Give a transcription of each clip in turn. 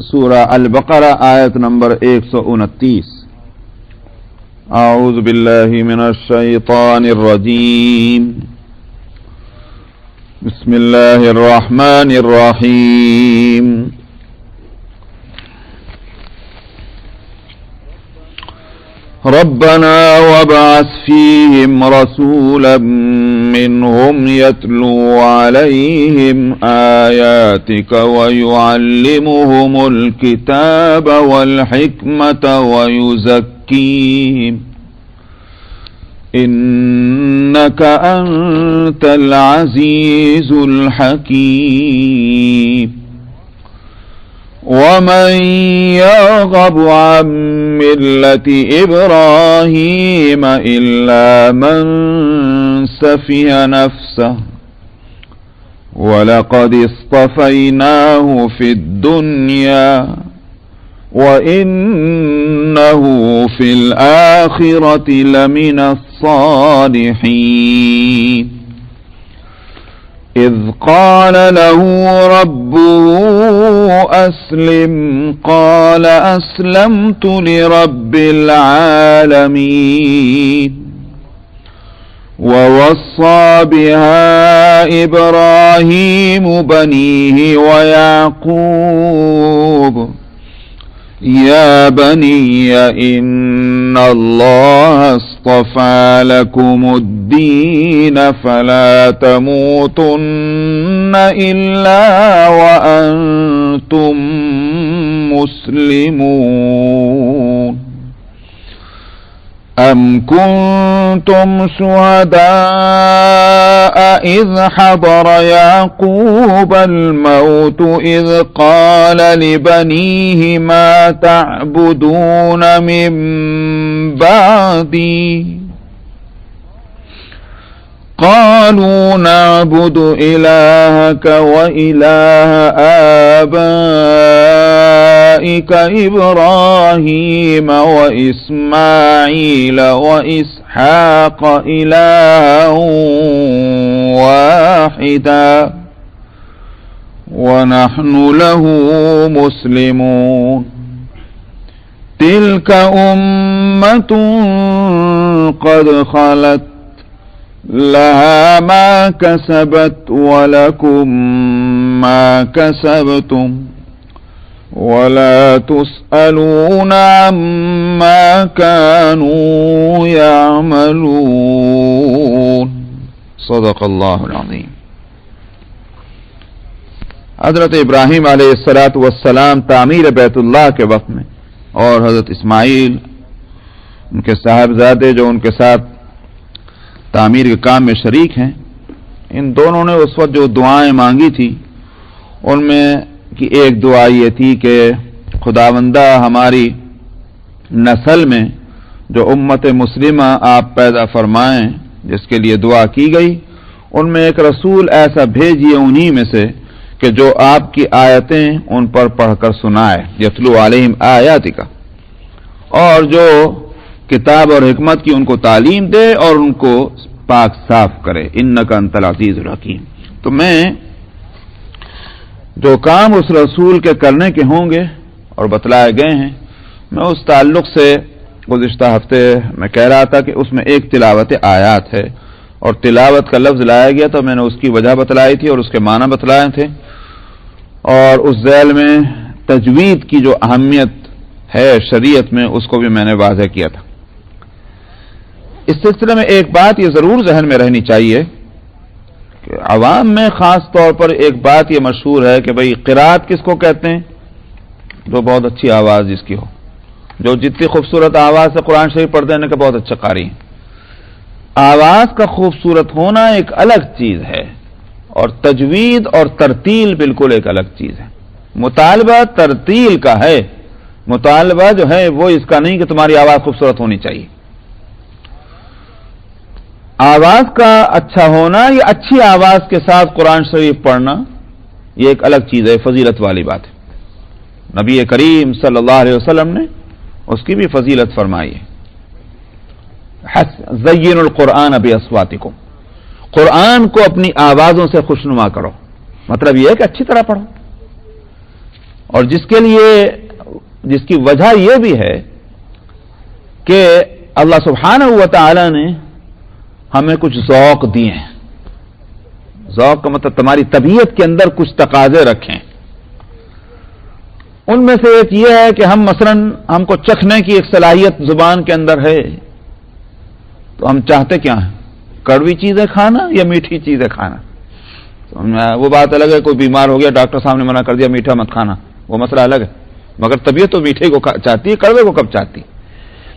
سورہ البقرہ آیت نمبر 129۔ اعوذ باللہ من الشیطان الرجیم، بسم اللہ الرحمن الرحیم۔ ربنا وابعث فيهم رسولا منهم يتلو عليهم آياتك ويعلمهم الكتاب والحكمة ويزكيهم إنك أنت العزيز الحكيم۔ ومن يرغب عن ملة إبراهيم إلا من سفه نفسه ولقد اصطفيناه في الدنيا وإنه في الآخرة لمن الصالحين۔ إذ قال له ربه أسلم قال أسلمت لرب العالمين۔ ووصى بها إبراهيم بنيه ويعقوب يا بني إن الله اصطفى لكم الدين فلا تموتن إلا وأنتم مسلمون۔ أم كنتم شهداء إذ حضر يعقوب الموت إذ قال لبنيه ما تعبدون من بعدي قالوا نعبد إلهك وإله آبائك إبراهيم وإسماعيل وإسحاق إلها واحدا ونحن له مسلمون۔ تلك أمة قد خلت لها ما كسبت ولكم ما كسبتم ولا تسألون عما كانوا يعملون۔ صدق اللہ العظیم۔ حضرت ابراہیم علیہ السلام تعمیر بیت اللہ کے وقت میں اور حضرت اسماعیل ان کے صاحبزادے جو ان کے ساتھ تعمیر کے کام میں شریک ہیں، ان دونوں نے اس وقت جو دعائیں مانگی تھی ان میں کی ایک دعا یہ تھی کہ خداوندہ ہماری نسل میں جو امت مسلمہ آپ پیدا فرمائیں، جس کے لیے دعا کی گئی، ان میں ایک رسول ایسا بھیجیے انہی میں سے کہ جو آپ کی آیتیں ان پر پڑھ کر سنائے، یتلو علیہم آیاتک، اور جو کتاب اور حکمت کی ان کو تعلیم دے اور ان کو پاک صاف کرے، انک انت العزیز الحکیم۔ تو میں جو کام اس رسول کے کرنے کے ہوں گے اور بتلائے گئے ہیں، میں اس تعلق سے گزشتہ ہفتے میں کہہ رہا تھا کہ اس میں ایک تلاوت آیات ہے، اور تلاوت کا لفظ لایا گیا تو میں نے اس کی وجہ بتلائی تھی اور اس کے معنی بتلائے تھے، اور اس ذیل میں تجوید کی جو اہمیت ہے شریعت میں اس کو بھی میں نے واضح کیا تھا۔ اس سلسلے میں ایک بات یہ ضرور ذہن میں رہنی چاہیے کہ عوام میں خاص طور پر ایک بات یہ مشہور ہے کہ بھئی قرات کس کو کہتے ہیں؟ جو بہت اچھی آواز جس کی ہو، جو جتنی خوبصورت آواز سے قرآن شریف پڑھتے ہیں کہ بہت اچھا قاری ہیں۔ آواز کا خوبصورت ہونا ایک الگ چیز ہے اور تجوید اور ترتیل بالکل ایک الگ چیز ہے۔ مطالبہ ترتیل کا ہے، مطالبہ جو ہے وہ اس کا نہیں کہ تمہاری آواز خوبصورت ہونی چاہیے۔ آواز کا اچھا ہونا یا اچھی آواز کے ساتھ قرآن شریف پڑھنا یہ ایک الگ چیز ہے، فضیلت والی بات ہے۔ نبی کریم صلی اللہ علیہ وسلم نے اس کی بھی فضیلت فرمائی ہے، زین القرآن باصواتکم، قرآن کو اپنی آوازوں سے خوشنما کرو، مطلب یہ ہے کہ اچھی طرح پڑھو۔ اور جس کی وجہ یہ بھی ہے کہ اللہ سبحانہ و تعالی نے ہمیں کچھ ذوق دیے ہیں. ذوق کا مطلب تمہاری طبیعت کے اندر کچھ تقاضے رکھیں. ان میں سے ایک یہ ہے کہ ہم کو چکھنے کی ایک صلاحیت زبان کے اندر ہے. تو ہم چاہتے کیا ہیں؟ کڑوی چیزیں کھانا یا میٹھی چیزیں کھانا؟ وہ بات الگ ہے. کوئی بیمار ہو گیا، ڈاکٹر صاحب نے منع کر دیا میٹھا مت کھانا، وہ مسئلہ الگ ہے. مگر طبیعت تو میٹھے کو چاہتی ہے، کڑوے کو کب چاہتی؟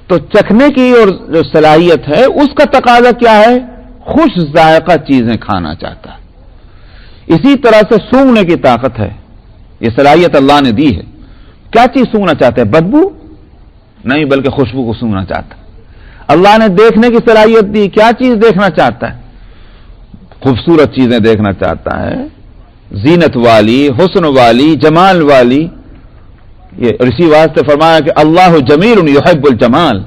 تو چکھنے کی اور جو صلاحیت ہے اس کا تقاضا کیا ہے؟ خوش ذائقہ چیزیں کھانا چاہتا ہے. اسی طرح سے سونگنے کی طاقت ہے، یہ صلاحیت اللہ نے دی ہے. کیا چیز سونگنا چاہتے ہیں؟ بدبو نہیں، بلکہ خوشبو کو سونگنا چاہتا ہے. اللہ نے دیکھنے کی صلاحیت دی، کیا چیز دیکھنا چاہتا ہے؟ خوبصورت چیزیں دیکھنا چاہتا ہے، زینت والی، حسن والی، جمال والی. یہ اسی واسطے فرمایا کہ اللہ جمیل یحب الجمال.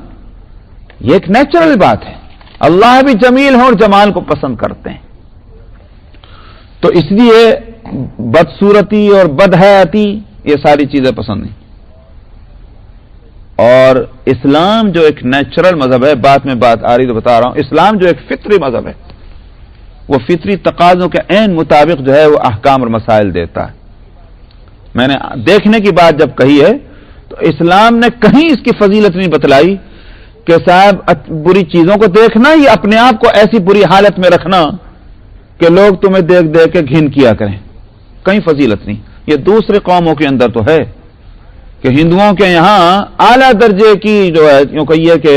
یہ ایک نیچرل بات ہے، اللہ بھی جمیل ہیں اور جمال کو پسند کرتے ہیں. تو اس لیے بدصورتی اور بدحیاتی یہ ساری چیزیں پسند نہیں. اور اسلام جو ایک نیچرل مذہب ہے، بات میں بات آ رہی تو بتا رہا ہوں، اسلام جو ایک فطری مذہب ہے، وہ فطری تقاضوں کے عین مطابق جو ہے وہ احکام اور مسائل دیتا ہے. میں نے دیکھنے کی بات جب کہی ہے تو اسلام نے کہیں اس کی فضیلت نہیں بتلائی کہ صاحب بری چیزوں کو دیکھنا یا اپنے آپ کو ایسی بری حالت میں رکھنا کہ لوگ تمہیں دیکھ دیکھ کے گھن کیا کریں. کہیں فضیلت نہیں. یہ دوسرے قوموں کے اندر تو ہے کہ ہندوؤں کے یہاں اعلیٰ درجے کی جو ہے یوں کہیے کہ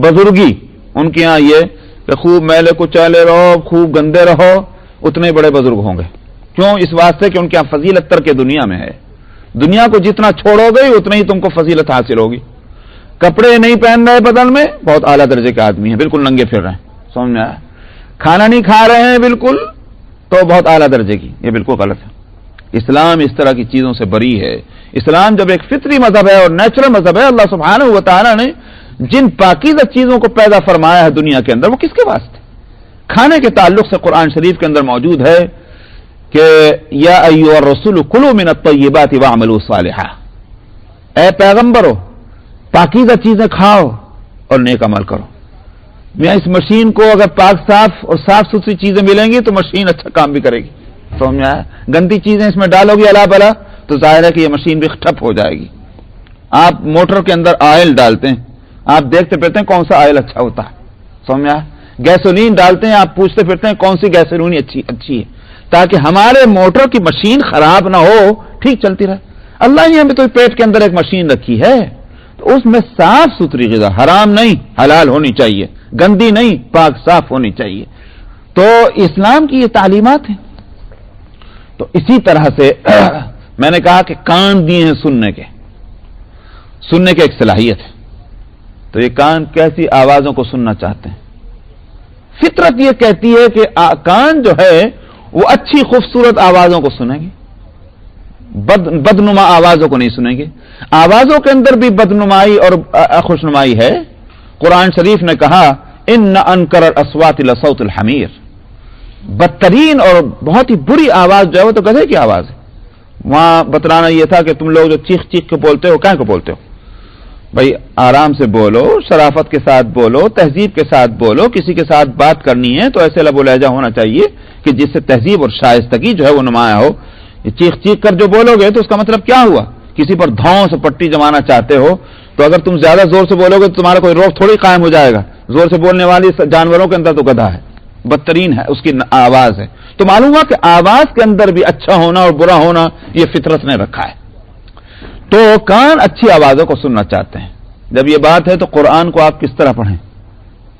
بزرگی، ان کے یہاں یہ کہ خوب میلے کچالے رہو، خوب گندے رہو، اتنے بڑے بزرگ ہوں گے. کیوں؟ اس واسطے کہ ان کے یہاں فضیلت تر کے دنیا میں ہے. دنیا کو جتنا چھوڑو گے اتنا ہی تم کو فضیلت حاصل ہوگی. کپڑے نہیں پہن رہے بدن میں، بہت اعلیٰ درجے کے آدمی ہیں، بالکل ننگے پھر رہے ہیں. سمجھ میں آیا؟ کھانا نہیں کھا رہے ہیں بالکل، تو بہت اعلیٰ درجے کی. یہ بالکل غلط ہے. اسلام اس طرح کی چیزوں سے بری ہے. اسلام جب ایک فطری مذہب ہے اور نیچرل مذہب ہے، اللہ سبحانہ و تعالیٰ نے جن پاکیزہ چیزوں کو پیدا فرمایا ہے دنیا کے اندر، وہ کس کے واسطے؟ کھانے کے تعلق سے قرآن شریف کے اندر موجود ہے کہ یا ایھا الرسول کلوا من الطیبات واعملوا صالحا. اے پیغمبرو، پاکیزہ چیزیں کھاؤ اور نیک عمل کرو. میں اس مشین کو اگر پاک صاف اور صاف ستھری چیزیں ملیں گی تو مشین اچھا کام بھی کرے گی. سمجھ میں آیا؟ گندی چیزیں اس میں ڈالو گی الا بلا تو ظاہر ہے کہ یہ مشین بھی ٹھپ ہو جائے گی. آپ موٹر کے اندر آئل ڈالتے ہیں، آپ دیکھتے پھرتے ہیں کون سا آئل اچھا ہوتا ہے. سمجھ میں آیا؟ گیسولین ڈالتے ہیں، آپ پوچھتے پھرتے ہیں کون سی گیسولین اچھی ہے، تاکہ ہمارے موٹر کی مشین خراب نہ ہو، ٹھیک چلتی رہے. اللہ نے ہمیں تو پیٹ کے اندر ایک مشین رکھی ہے، تو اس میں صاف ستھری غذا، حرام نہیں حلال ہونی چاہیے، گندی نہیں پاک صاف ہونی چاہیے. تو اسلام کی یہ تعلیمات ہیں. تو اسی طرح سے میں نے کہا کہ کان دیے ہیں سننے کی ایک صلاحیت ہے. تو یہ کان کیسی آوازوں کو سننا چاہتے ہیں؟ فطرت یہ کہتی ہے کہ کان جو ہے وہ اچھی خوبصورت آوازوں کو سنیں گے، بدنما آوازوں کو نہیں سنیں گے. آوازوں کے اندر بھی بدنمائی اور خوشنمائی ہے. قرآن شریف نے کہا ان انکر الاصوات لصوت الحمیر. بدترین اور بہت ہی بری آواز جو ہے وہ تو گدھے کی آواز ہے. وہاں بتلانا یہ تھا کہ تم لوگ جو چیخ چیخ کے بولتے ہو، کہاں کو بولتے ہو؟ بھائی آرام سے بولو، شرافت کے ساتھ بولو، تہذیب کے ساتھ بولو. کسی کے ساتھ بات کرنی ہے تو ایسے لب و لہجہ ہونا چاہیے کہ جس سے تہذیب اور شائستگی جو ہے وہ نمایاں ہو. یہ چیخ چیخ کر جو بولو گے تو اس کا مطلب کیا ہوا؟ کسی پر دھاؤں سے پٹی جمانا چاہتے ہو تو اگر تم زیادہ زور سے بولو گے تو تمہارا کوئی روک تھوڑی قائم ہو جائے گا. زور سے بولنے والی جانوروں کے اندر تو گدھا ہے، بدترین ہے اس کی آواز ہے. تو معلوم ہوا کہ آواز کے اندر بھی اچھا ہونا اور برا ہونا یہ فطرت نے رکھا ہے. تو کان اچھی آوازوں کو سننا چاہتے ہیں. جب یہ بات ہے تو قرآن کو آپ کس طرح پڑھیں؟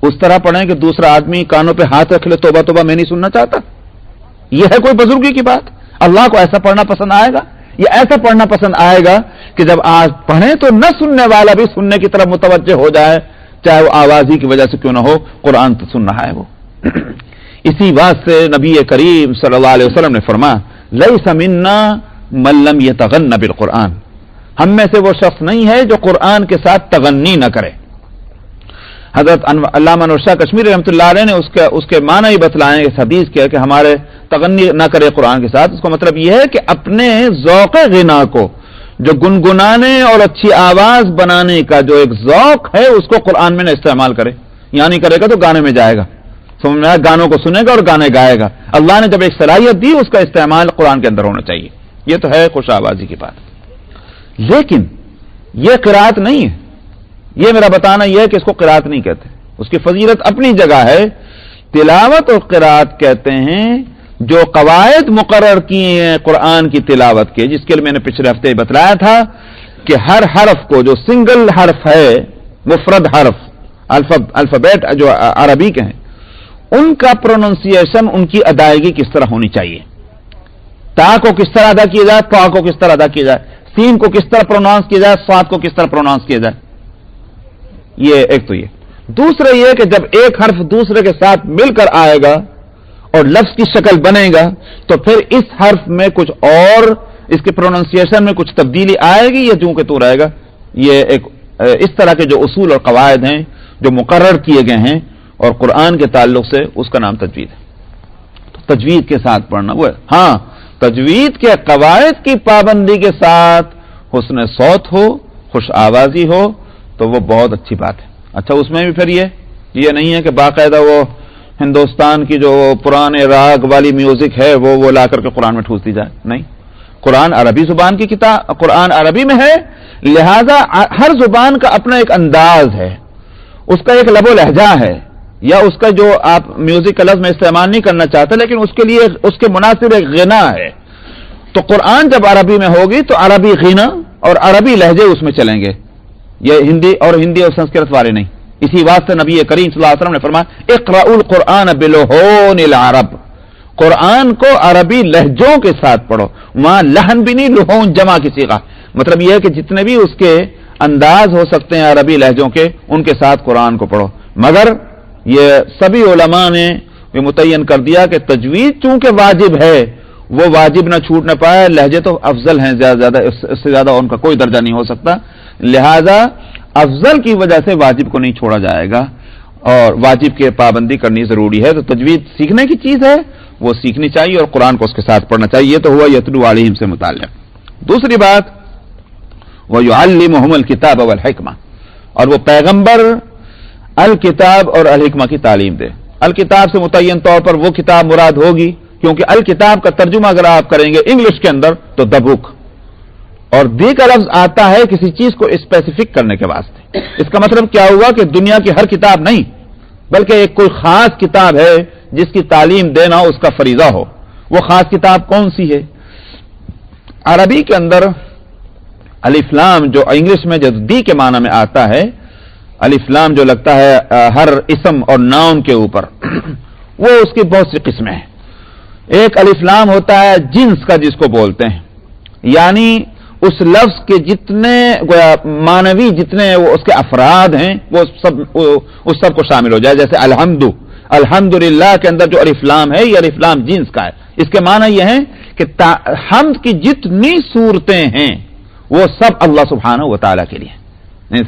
اس طرح پڑھیں کہ دوسرا آدمی کانوں پہ ہاتھ رکھ لے، توبہ توبہ میں نہیں سننا چاہتا. یہ ہے کوئی بزرگی کی بات؟ اللہ کو ایسا پڑھنا پسند آئے گا؟ یہ ایسا پڑھنا پسند آئے گا کہ جب آج پڑھیں تو نہ سننے والا بھی سننے کی طرف متوجہ ہو جائے، چاہے وہ آواز ہی کی وجہ سے کیوں نہ ہو. قرآن تو سن رہا ہے وہ. اسی بات سے نبی کریم صلی اللہ علیہ وسلم نے فرمایا لیس منا من لم یتغن بالقرآن. ہم میں سے وہ شخص نہیں ہے جو قرآن کے ساتھ تغنی نہ کرے. حضرت علامہ انور شاہ کشمیری رحمۃ اللہ علیہ نے اس کے معنی ہی بتلائے اس حدیث کے کہ ہمارے تغنی نہ کرے قرآن کے ساتھ. اس کا مطلب یہ ہے کہ اپنے ذوق غنا کو جو گنگنانے اور اچھی آواز بنانے کا جو ایک ذوق ہے اس کو قرآن میں نہ استعمال کرے، یعنی کرے گا تو گانے میں جائے گا، سمجھ میں آیا؟ گانوں کو سنے گا اور گانے گائے گا۔ اللہ نے جب ایک صلاحیت دی اس کا استعمال قرآن کے اندر ہونا چاہیے، یہ تو ہے خوش آوازی کی بات، لیکن یہ قرات نہیں ہے۔ یہ میرا بتانا یہ ہے کہ اس کو قرات نہیں کہتے، اس کی فضیلت اپنی جگہ ہے۔ تلاوت اور قرات کہتے ہیں جو قواعد مقرر کیے ہیں قرآن کی تلاوت کے، جس کے لیے میں نے پچھلے ہفتے بتلایا تھا کہ ہر حرف کو، جو سنگل حرف ہے، مفرد حرف، الفابیٹ جو عربی کے ہیں، ان کا پروننسیشن، ان کی ادائیگی کس طرح ہونی چاہیے، تا کو کس طرح ادا کیا جائے، طا کو کس طرح ادا کیا جائے، سین کو کس طرح پروناؤنس کیا جائے، صاد کو کس طرح پروناؤنس کیا جائے، یہ ایک تو یہ۔ دوسرا یہ کہ جب ایک حرف دوسرے کے ساتھ مل کر آئے گا اور لفظ کی شکل بنے گا تو پھر اس حرف میں کچھ اور، اس کے پروننسیشن میں کچھ تبدیلی آئے گی یا جو کہ تو رہے گا۔ یہ ایک اس طرح کے جو اصول اور قواعد ہیں جو مقرر کیے گئے ہیں اور قرآن کے تعلق سے، اس کا نام تجوید ہے۔ تو تجوید کے ساتھ پڑھنا وہ ہے۔ ہاں، تجوید کے قواعد کی پابندی کے ساتھ حسن صوت ہو، خوش آوازی ہو تو وہ بہت اچھی بات ہے۔ اچھا، اس میں بھی پھر یہ نہیں ہے کہ باقاعدہ وہ ہندوستان کی جو پرانے راگ والی میوزک ہے وہ لا کر کے قرآن میں ٹھوس دی جائے، نہیں۔ قرآن عربی زبان کی کتاب، قرآن عربی میں ہے، لہذا ہر زبان کا اپنا ایک انداز ہے، اس کا ایک لب و لہجہ ہے، یا اس کا جو آپ میوزک کا لفظ میں استعمال نہیں کرنا چاہتا، لیکن اس کے لیے اس کے مناسب ایک غنا ہے۔ تو قرآن جب عربی میں ہوگی تو عربی غنا اور عربی لہجے اس میں چلیں گے، یہ ہندی اور سنسکرت والے نہیں۔ اسی واسطے نبی کریم صلی اللہ علیہ وسلم نے فرمایا اقرأوا القرآن بلحون العرب، قرآن کو عربی لہجوں کے ساتھ پڑھو۔ وہاں لہن بھی نہیں، لحون جمع کی صیغہ، مطلب یہ ہے کہ جتنے بھی اس کے انداز ہو سکتے ہیں عربی لہجوں کے، ان کے ساتھ قرآن کو پڑھو۔ مگر یہ سبھی علماء نے یہ متعین کر دیا کہ تجوید چونکہ واجب ہے، وہ واجب نہ چھوٹ نہ پائے، لہجے تو افضل ہیں، زیادہ اس سے زیادہ ان کا کوئی درجہ نہیں ہو سکتا، لہذا افضل کی وجہ سے واجب کو نہیں چھوڑا جائے گا اور واجب کی پابندی کرنی ضروری ہے۔ تو تجوید سیکھنے کی چیز ہے، وہ سیکھنی چاہیے اور قرآن کو اس کے ساتھ پڑھنا چاہیے۔ یہ تو ہوا یتلو علیہم سے متعلق۔ دوسری بات، وَيُعَلِّمُهُمُ الْكِتَابَ وَالْحِکْمَةَ، اور وہ پیغمبر الکتاب اور الحکمہ کی تعلیم دے۔ الکتاب سے متعین طور پر وہ کتاب مراد ہوگی، کیونکہ الکتاب کا ترجمہ اگر آپ کریں گے انگلش کے اندر تو دی بک، اور دی کا لفظ آتا ہے کسی چیز کو اسپیسیفک کرنے کے واسطے۔ اس کا مطلب کیا ہوا کہ دنیا کی ہر کتاب نہیں، بلکہ ایک کوئی خاص کتاب ہے جس کی تعلیم دینا اس کا فریضہ ہو۔ وہ خاص کتاب کون سی ہے؟ عربی کے اندر الف لام جو انگلش میں جو دی کے معنی میں آتا ہے، الف لام جو لگتا ہے ہر اسم اور ناؤن کے اوپر، وہ اس کی بہت سی قسمیں ہیں۔ ایک الف لام ہوتا ہے جنس کا، جس کو بولتے ہیں، یعنی اس لفظ کے جتنے معنوی جتنے اس کے افراد ہیں وہ اس سب کو شامل ہو جائے۔ جیسے الحمدللہ کے اندر جو الف لام ہے، یہ الف لام جنس کا ہے۔ اس کے معنی یہ ہے کہ حمد کی جتنی صورتیں ہیں وہ سب اللہ سبحانہ و تعالیٰ کے لیے،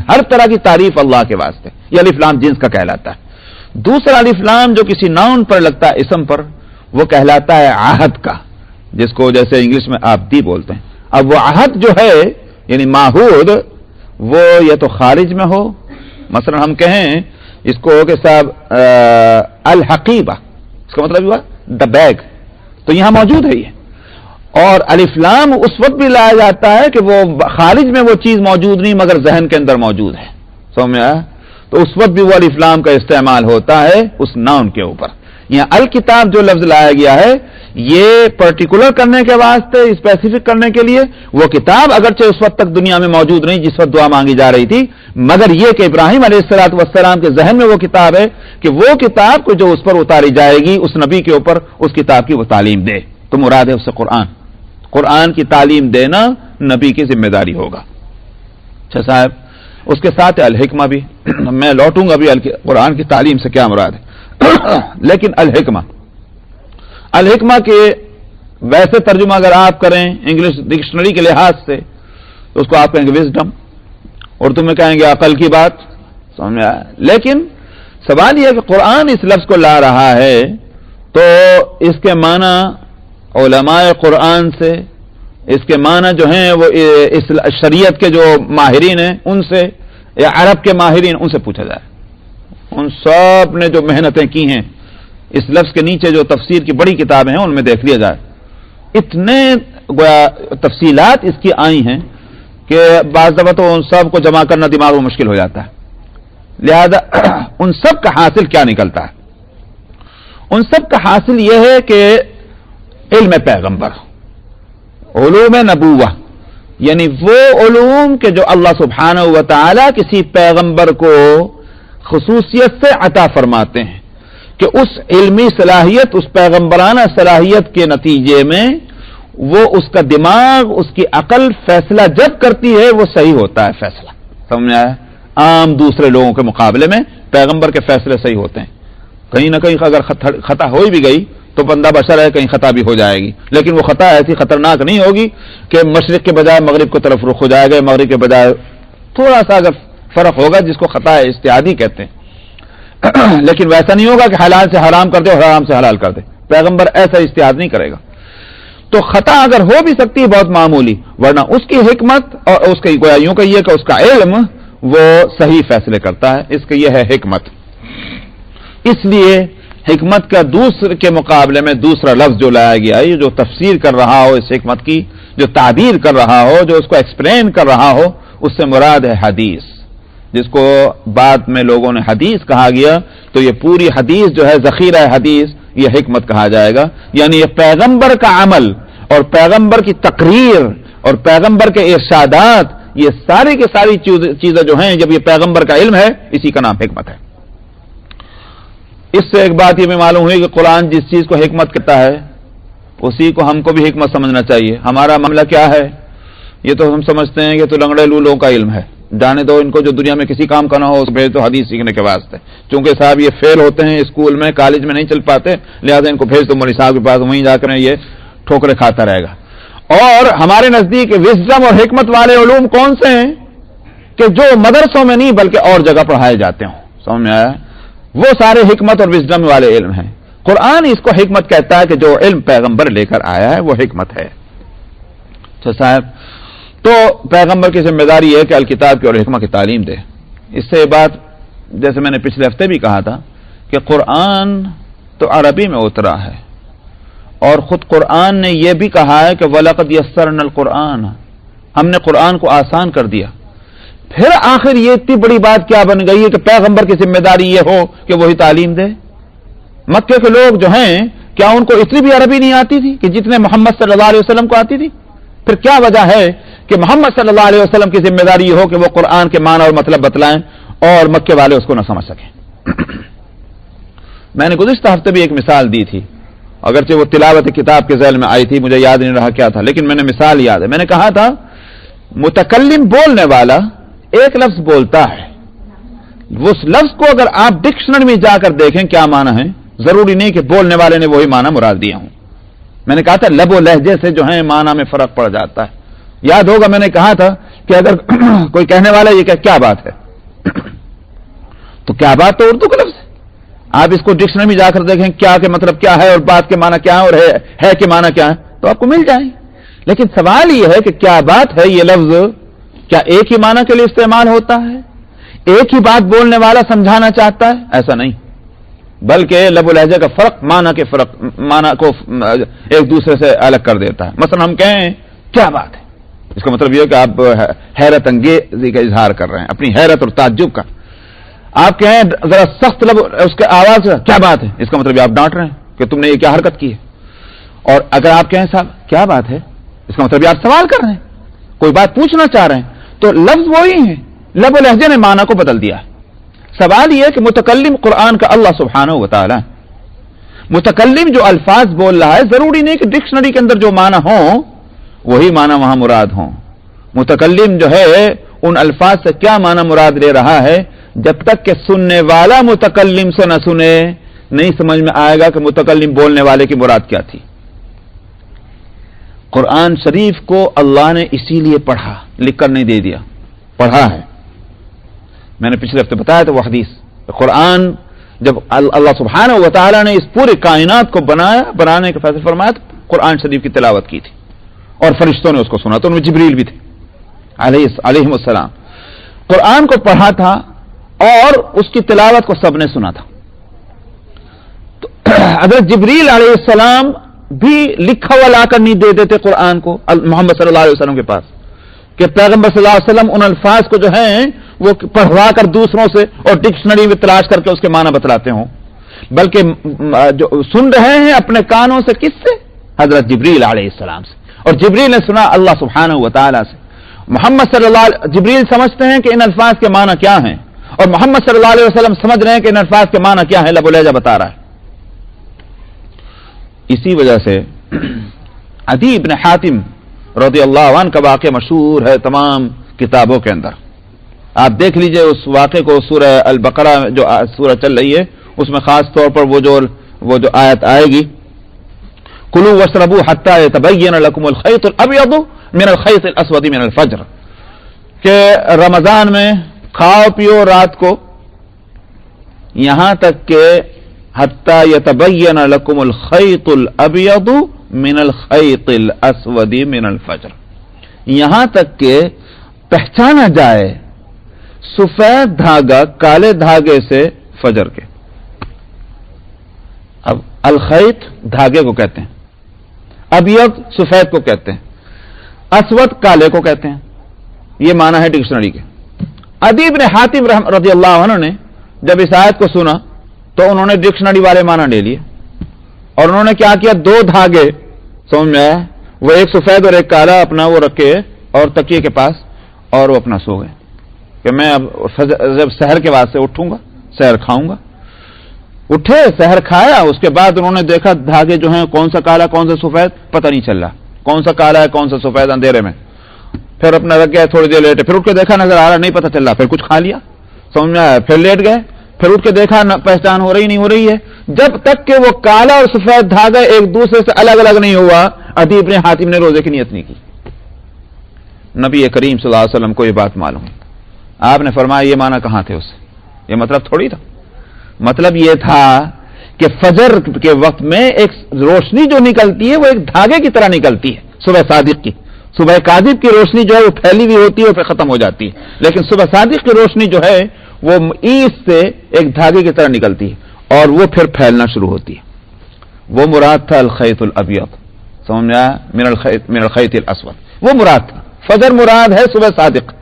ہر طرح کی تعریف اللہ کے واسطے، یہ الف لام جنس کا کہلاتا ہے۔ دوسرا الف لام جو کسی ناؤن پر لگتا ہے، اسم پر، وہ کہلاتا ہے عہد کا، جس کو جیسے انگلش میں آپ دی بولتے ہیں۔ اب وہ عہد جو ہے یعنی معہود، وہ یا تو خارج میں ہو، مثلا ہم کہیں اس کو کہ صاحب الحقیبہ، اس کا مطلب ہوا دا بیگ، تو یہاں موجود ہے یہ۔ اور الف لام اس وقت بھی لایا جاتا ہے کہ وہ خارج میں وہ چیز موجود نہیں مگر ذہن کے اندر موجود ہے، سمجھ میں آیا؟ تو اس وقت بھی وہ الف لام کا استعمال ہوتا ہے اس ناؤن کے اوپر۔ یہاں الکتاب جو لفظ لایا گیا ہے یہ پرٹیکولر کرنے کے واسطے، اسپیسیفک کرنے کے لیے، وہ کتاب اگرچہ اس وقت تک دنیا میں موجود نہیں جس وقت دعا مانگی جا رہی تھی، مگر یہ کہ ابراہیم علیہ السلام کے ذہن میں وہ کتاب ہے کہ وہ کتاب کو جو اس پر اتاری جائے گی، اس نبی کے اوپر اس کتاب کی وہ تعلیم دے، تو مراد ہے اس سے قرآن کی تعلیم دینا نبی کی ذمہ داری ہوگا۔ اچھا صاحب، اس کے ساتھ الحکمہ بھی، میں لوٹوں گا بھی قرآن کی تعلیم سے کیا مراد ہے، لیکن الحکمہ کے ویسے ترجمہ اگر آپ کریں انگلش ڈکشنری کے لحاظ سے تو اس کو آپ کہیں گے وزڈم، اردو میں کہیں گے عقل کی بات، سمجھ میں آیا؟ لیکن سوال یہ ہے کہ قرآن اس لفظ کو لا رہا ہے تو اس کے معنی علماء قرآن سے اس کے معنی جو ہیں وہ اس شریعت کے جو ماہرین ہیں ان سے یا عرب کے ماہرین ان سے پوچھا جائے. ان سب نے جو محنتیں کی ہیں اس لفظ کے نیچے جو تفسیر کی بڑی کتابیں ہیں ان میں دیکھ لیا جائے. اتنے تفصیلات اس کی آئی ہیں کہ بعض دفعہ تو ان سب کو جمع کرنا دماغ میں مشکل ہو جاتا ہے. لہذا ان سب کا حاصل کیا نکلتا ہے؟ ان سب کا حاصل یہ ہے کہ علم پیغمبر، علوم نبوہ، یعنی وہ علوم کہ جو اللہ سبحانہ و تعالی کسی پیغمبر کو خصوصیت سے عطا فرماتے ہیں کہ اس علمی صلاحیت، اس پیغمبرانہ صلاحیت کے نتیجے میں وہ اس کا دماغ، اس کی عقل فیصلہ جب کرتی ہے وہ صحیح ہوتا ہے فیصلہ. سمجھ آیا؟ عام دوسرے لوگوں کے مقابلے میں پیغمبر کے فیصلے صحیح ہوتے ہیں. کہیں نہ کہیں اگر خطا ہو بھی گئی تو بندہ بشر ہے، کہیں خطا بھی ہو جائے گی، لیکن وہ خطا ایسی خطرناک نہیں ہوگی کہ مشرق کے بجائے مغرب کی طرف رخ ہو جائے گا، مغرب کے بجائے تھوڑا سا اگر فرق ہوگا جس کو خطا اجتہادی کہتے ہیں. لیکن ویسا نہیں ہوگا کہ حلال سے حرام کر دے اور حرام سے حلال کر دے. پیغمبر ایسا اجتہاد نہیں کرے گا. تو خطا اگر ہو بھی سکتی ہے بہت معمولی، ورنہ اس کی حکمت اور اس کی گویا یوں کہیے کہ اس کا علم وہ صحیح فیصلے کرتا ہے. اس کی یہ ہے حکمت. اس لیے حکمت کا دوسرے کے مقابلے میں دوسرا لفظ جو لایا گیا ہے، جو تفسیر کر رہا ہو اس حکمت کی، جو تعبیر کر رہا ہو، جو اس کو ایکسپلین کر رہا ہو، اس سے مراد ہے حدیث، جس کو بعد میں لوگوں نے حدیث کہا گیا. تو یہ پوری حدیث جو ہے ذخیرہ حدیث، یہ حکمت کہا جائے گا. یعنی یہ پیغمبر کا عمل اور پیغمبر کی تقریر اور پیغمبر کے ارشادات، یہ ساری کی ساری چیزیں جو ہیں جب یہ پیغمبر کا علم ہے، اسی کا نام حکمت ہے. اس سے ایک بات یہ بھی معلوم ہوئی کہ قرآن جس چیز کو حکمت کہتا ہے اسی کو ہم کو بھی حکمت سمجھنا چاہیے. ہمارا معاملہ کیا ہے؟ یہ تو ہم سمجھتے ہیں کہ تو لنگڑے لولوں کا علم ہے، جانے دو ان کو، جو دنیا میں کسی کام کا نہ ہو اس بھیج دو حدیث سیکھنے کے واسطے. چونکہ صاحب یہ فیل ہوتے ہیں اسکول میں، کالج میں نہیں چل پاتے، لہذا ان کو بھیج دو مولوی صاحب کے پاس، وہیں جا کر یہ ٹھوکرے کھاتا رہے گا. اور ہمارے نزدیک وزڈم اور حکمت والے علوم کون سے ہیں کہ جو مدرسوں میں نہیں بلکہ اور جگہ پڑھائے جاتے ہوں. سمجھ میں آیا؟ وہ سارے حکمت اور وزڈم والے علم ہیں. قرآن اس کو حکمت کہتا ہے کہ جو علم پیغمبر لے کر آیا ہے وہ حکمت ہے. تو صاحب تو پیغمبر کی ذمہ داری ہے کہ الکتاب کی اور حکمت کی تعلیم دے. اس سے یہ بات جیسے میں نے پچھلے ہفتے بھی کہا تھا کہ قرآن تو عربی میں اترا ہے، اور خود قرآن نے یہ بھی کہا ہے کہ وَلَقَدْ يَسَّرْنَا الْقُرْآنَ، ہم نے قرآن کو آسان کر دیا. پھر آخر یہ اتنی بڑی بات کیا بن گئی ہے کہ پیغمبر کی ذمہ داری یہ ہو کہ وہی تعلیم دے؟ مکے کے لوگ جو ہیں کیا ان کو اتنی بھی عربی نہیں آتی تھی کہ جتنے محمد صلی اللہ علیہ وسلم کو آتی تھی؟ پھر کیا وجہ ہے کہ محمد صلی اللہ علیہ وسلم کی ذمہ داری یہ ہو کہ وہ قرآن کے معنی اور مطلب بتلائیں اور مکے والے اس کو نہ سمجھ سکیں؟ میں نے گزشتہ ہفتے بھی ایک مثال دی تھی، اگرچہ وہ تلاوت کتاب کے ذیل میں آئی تھی، مجھے یاد نہیں رہا کیا تھا، لیکن میں نے مثال یاد ہے. میں نے کہا تھا متکلم بولنے والا ایک لفظ بولتا ہے، اس لفظ کو اگر آپ ڈکشنری میں جا کر دیکھیں کیا معنی ہے، ضروری نہیں کہ بولنے والے نے وہی معنی مراد دیا ہوں. میں نے کہا تھا لب و لہجے سے جو ہے معنی میں فرق پڑ جاتا ہے. یاد ہوگا میں نے کہا تھا کہ اگر کوئی کہنے والا یہ کہ کیا بات ہے، تو کیا بات تو اردو کا لفظ ہے. آپ اس کو ڈکشنری میں جا کر دیکھیں کیا کے مطلب کیا ہے اور بات کے معنی کیا ہے اور ہے کے معنی کیا ہے، تو آپ کو مل جائیں. لیکن سوال یہ ہے کہ کیا بات ہے، یہ لفظ کیا ایک ہی معنی کے لیے استعمال ہوتا ہے؟ ایک ہی بات بولنے والا سمجھانا چاہتا ہے؟ ایسا نہیں، بلکہ لب و لہجے کا فرق معنی کو ایک دوسرے سے الگ کر دیتا ہے. مثلا ہم کہیں کیا بات ہے، اس کا مطلب یہ ہے کہ آپ حیرت انگیزی کا اظہار کر رہے ہیں، اپنی حیرت اور تعجب کا. آپ کہیں ذرا سخت لب اس کے آواز کیا بات ہے، اس کا مطلب یہ آپ ڈانٹ رہے ہیں کہ تم نے یہ کیا حرکت کی ہے. اور اگر آپ کہیں صاحب کیا بات ہے، اس کا مطلب یہ آپ سوال کر رہے ہیں، کوئی بات پوچھنا چاہ رہے ہیں. تو لفظ وہی ہیں، لب و لہجے نے معنی کو بدل دیا. سوال یہ ہے کہ متکلم قرآن کا اللہ سبحانہ و تعالی، متکلم جو الفاظ بول رہا ہے ضروری نہیں کہ ڈکشنری کے اندر جو معنی ہوں وہی معنی وہاں مراد ہوں. متکلم جو ہے ان الفاظ سے کیا معنی مراد لے رہا ہے، جب تک کہ سننے والا متکلم سے نہ سنے نہیں سمجھ میں آئے گا کہ متکلم بولنے والے کی مراد کیا تھی. قرآن شریف کو اللہ نے اسی لیے پڑھا، لکھ کر نہیں دے دیا، پڑھا ہے. میں نے پچھلے ہفتے بتایا تھا وہ حدیث. قرآن جب اللہ سبحانہ و تعالیٰ نے اس پورے کائنات کو بنانے کا فیصلہ فرمایا تو قرآن شریف کی تلاوت کی تھی. اور فرشتوں نے اس کو سنا, تو ان میں جبریل بھی تھے علیہم السلام. قرآن کو پڑھا تھا اور اس کی تلاوت کو سب نے سنا تھا. تو حضرت جبریل علیہ السلام بھی لکھا ہوا لا کر نہیں دے دیتے قرآن کو محمد صلی اللہ علیہ وسلم کے پاس, کہ پیغمبر صلی اللہ علیہ وسلم ان الفاظ کو جو ہیں وہ پڑھوا کر دوسروں سے اور ڈکشنری میں تلاش کر کے اس کے معنی بتلاتے ہوں, بلکہ جو سن رہے ہیں اپنے کانوں سے کس سے؟ حضرت جبریل علیہ السلام سے. اور جبریل نے سنا اللہ سبحانہ و تعالی سے. محمد صلی اللہ علیہ جبریل سمجھتے ہیں کہ ان الفاظ کے معنی کیا ہیں, اور محمد صلی اللہ علیہ وسلم سمجھ رہے ہیں کہ ان الفاظ کے معنی کیا ہیں, لب و لہجہ بتا رہا ہے. اسی وجہ سے عدی بن حاتم رضی اللہ عنہ کا واقعہ مشہور ہے تمام کتابوں کے اندر. آپ دیکھ لیجئے اس واقعے کو, سورہ البقرہ جو سورہ چل رہی ہے اس میں خاص طور پر وہ جو آیت آئے گی, کلوا واشربوا حتی یتبین لکم الخیط الابیض من الخیط الاسود من الفجر, کہ رمضان میں کھاؤ پیو رات کو یہاں تک کہ حتی یتبین لکم الخیط الابیض من الخیط الاسود من الفجر, یہاں تک کہ پہچانا جائے سفید دھاگا کالے دھاگے سے فجر کے. اب الخیط دھاگے کو کہتے ہیں, ابیض سفید کو کہتے ہیں, اسود کالے کو کہتے ہیں. یہ معنی ہے ڈکشنری کے. عدی بن حاتم رضی اللہ عنہ نے جب اس آیت کو سنا تو انہوں نے ڈکشنری والے معنی لے لیے, اور انہوں نے کیا کیا, دو دھاگے سمجھ میں آیا, وہ ایک سفید اور ایک کالا اپنا وہ رکھے اور تکیے کے پاس, اور وہ اپنا سو گئے کہ میں اب جب سحر کے بعد سے اٹھوں گا سحر کھاؤں گا. اٹھے سحر کھایا, اس کے بعد انہوں نے دیکھا دھاگے جو ہیں کون سا کالا کون سا سفید پتہ نہیں چل رہا, کون سا کالا ہے کون سا سفید اندھیرے میں. پھر اپنا رکھ گئے, تھوڑی دیر لیٹے, پھر اٹھ کے دیکھا نظر آ رہا نہیں پتہ چل رہا, پھر کچھ کھا لیا سمجھ میں آیا, پھر لیٹ گئے, پھر اٹھ کے دیکھا پہچان ہو رہی نہیں ہو رہی ہے, جب تک کہ وہ کالا اور سفید دھاگا ایک دوسرے سے الگ الگ نہیں ہوا عدی بن حاتم نے روزے کی نیت نہیں کی. نبی کریم صلی اللہ علیہ وسلم کو یہ بات معلوم ہے. آپ نے فرمایا یہ معنی کہاں تھے اس سے, یہ مطلب تھوڑی تھا. مطلب یہ تھا کہ فجر کے وقت میں ایک روشنی جو نکلتی ہے وہ ایک دھاگے کی طرح نکلتی ہے. صبح صادق کی, صبح کاذب کی روشنی جو ہے وہ پھیلی ہوئی ہوتی ہے اور پھر ختم ہو جاتی ہے, لیکن صبح صادق کی روشنی جو ہے وہ عیس سے ایک دھاگے کی طرح نکلتی ہے اور وہ پھر پھیلنا شروع ہوتی ہے. وہ مراد تھا الخیط الابیض, سمجھ میں آیا, من الخیط الاسود, وہ مراد تھا. فجر مراد ہے صبح صادق.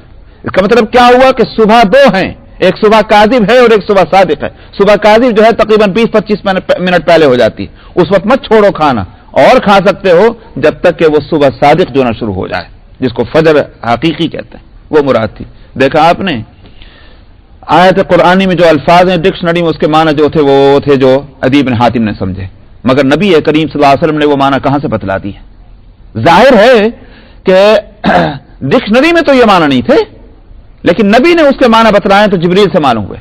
اس کا مطلب کیا ہوا کہ صبح دو ہیں, ایک صبح کاذب ہے اور ایک صبح صادق ہے. صبح کاذب جو ہے تقریباً 20-25 منٹ پہلے ہو جاتی ہے, اس وقت مت چھوڑو کھانا, اور کھا سکتے ہو جب تک کہ وہ صبح صادق جو نہ شروع ہو جائے, جس کو فجر حقیقی کہتے ہیں, وہ مراد تھی. دیکھا آپ نے آیت قرآنی میں جو الفاظ ہیں ڈکشنری میں اس کے معنی جو تھے وہ تھے جو عدی بن حاتم نے سمجھے, مگر نبی کریم صلی اللہ علیہ وسلم نے وہ معنی کہاں سے بتلا دی ہے. ظاہر ہے کہ ڈکشنری میں تو یہ معنی نہیں تھے, لیکن نبی نے اس کے معنی بتلائے تو جبریل سے معلوم ہوئے.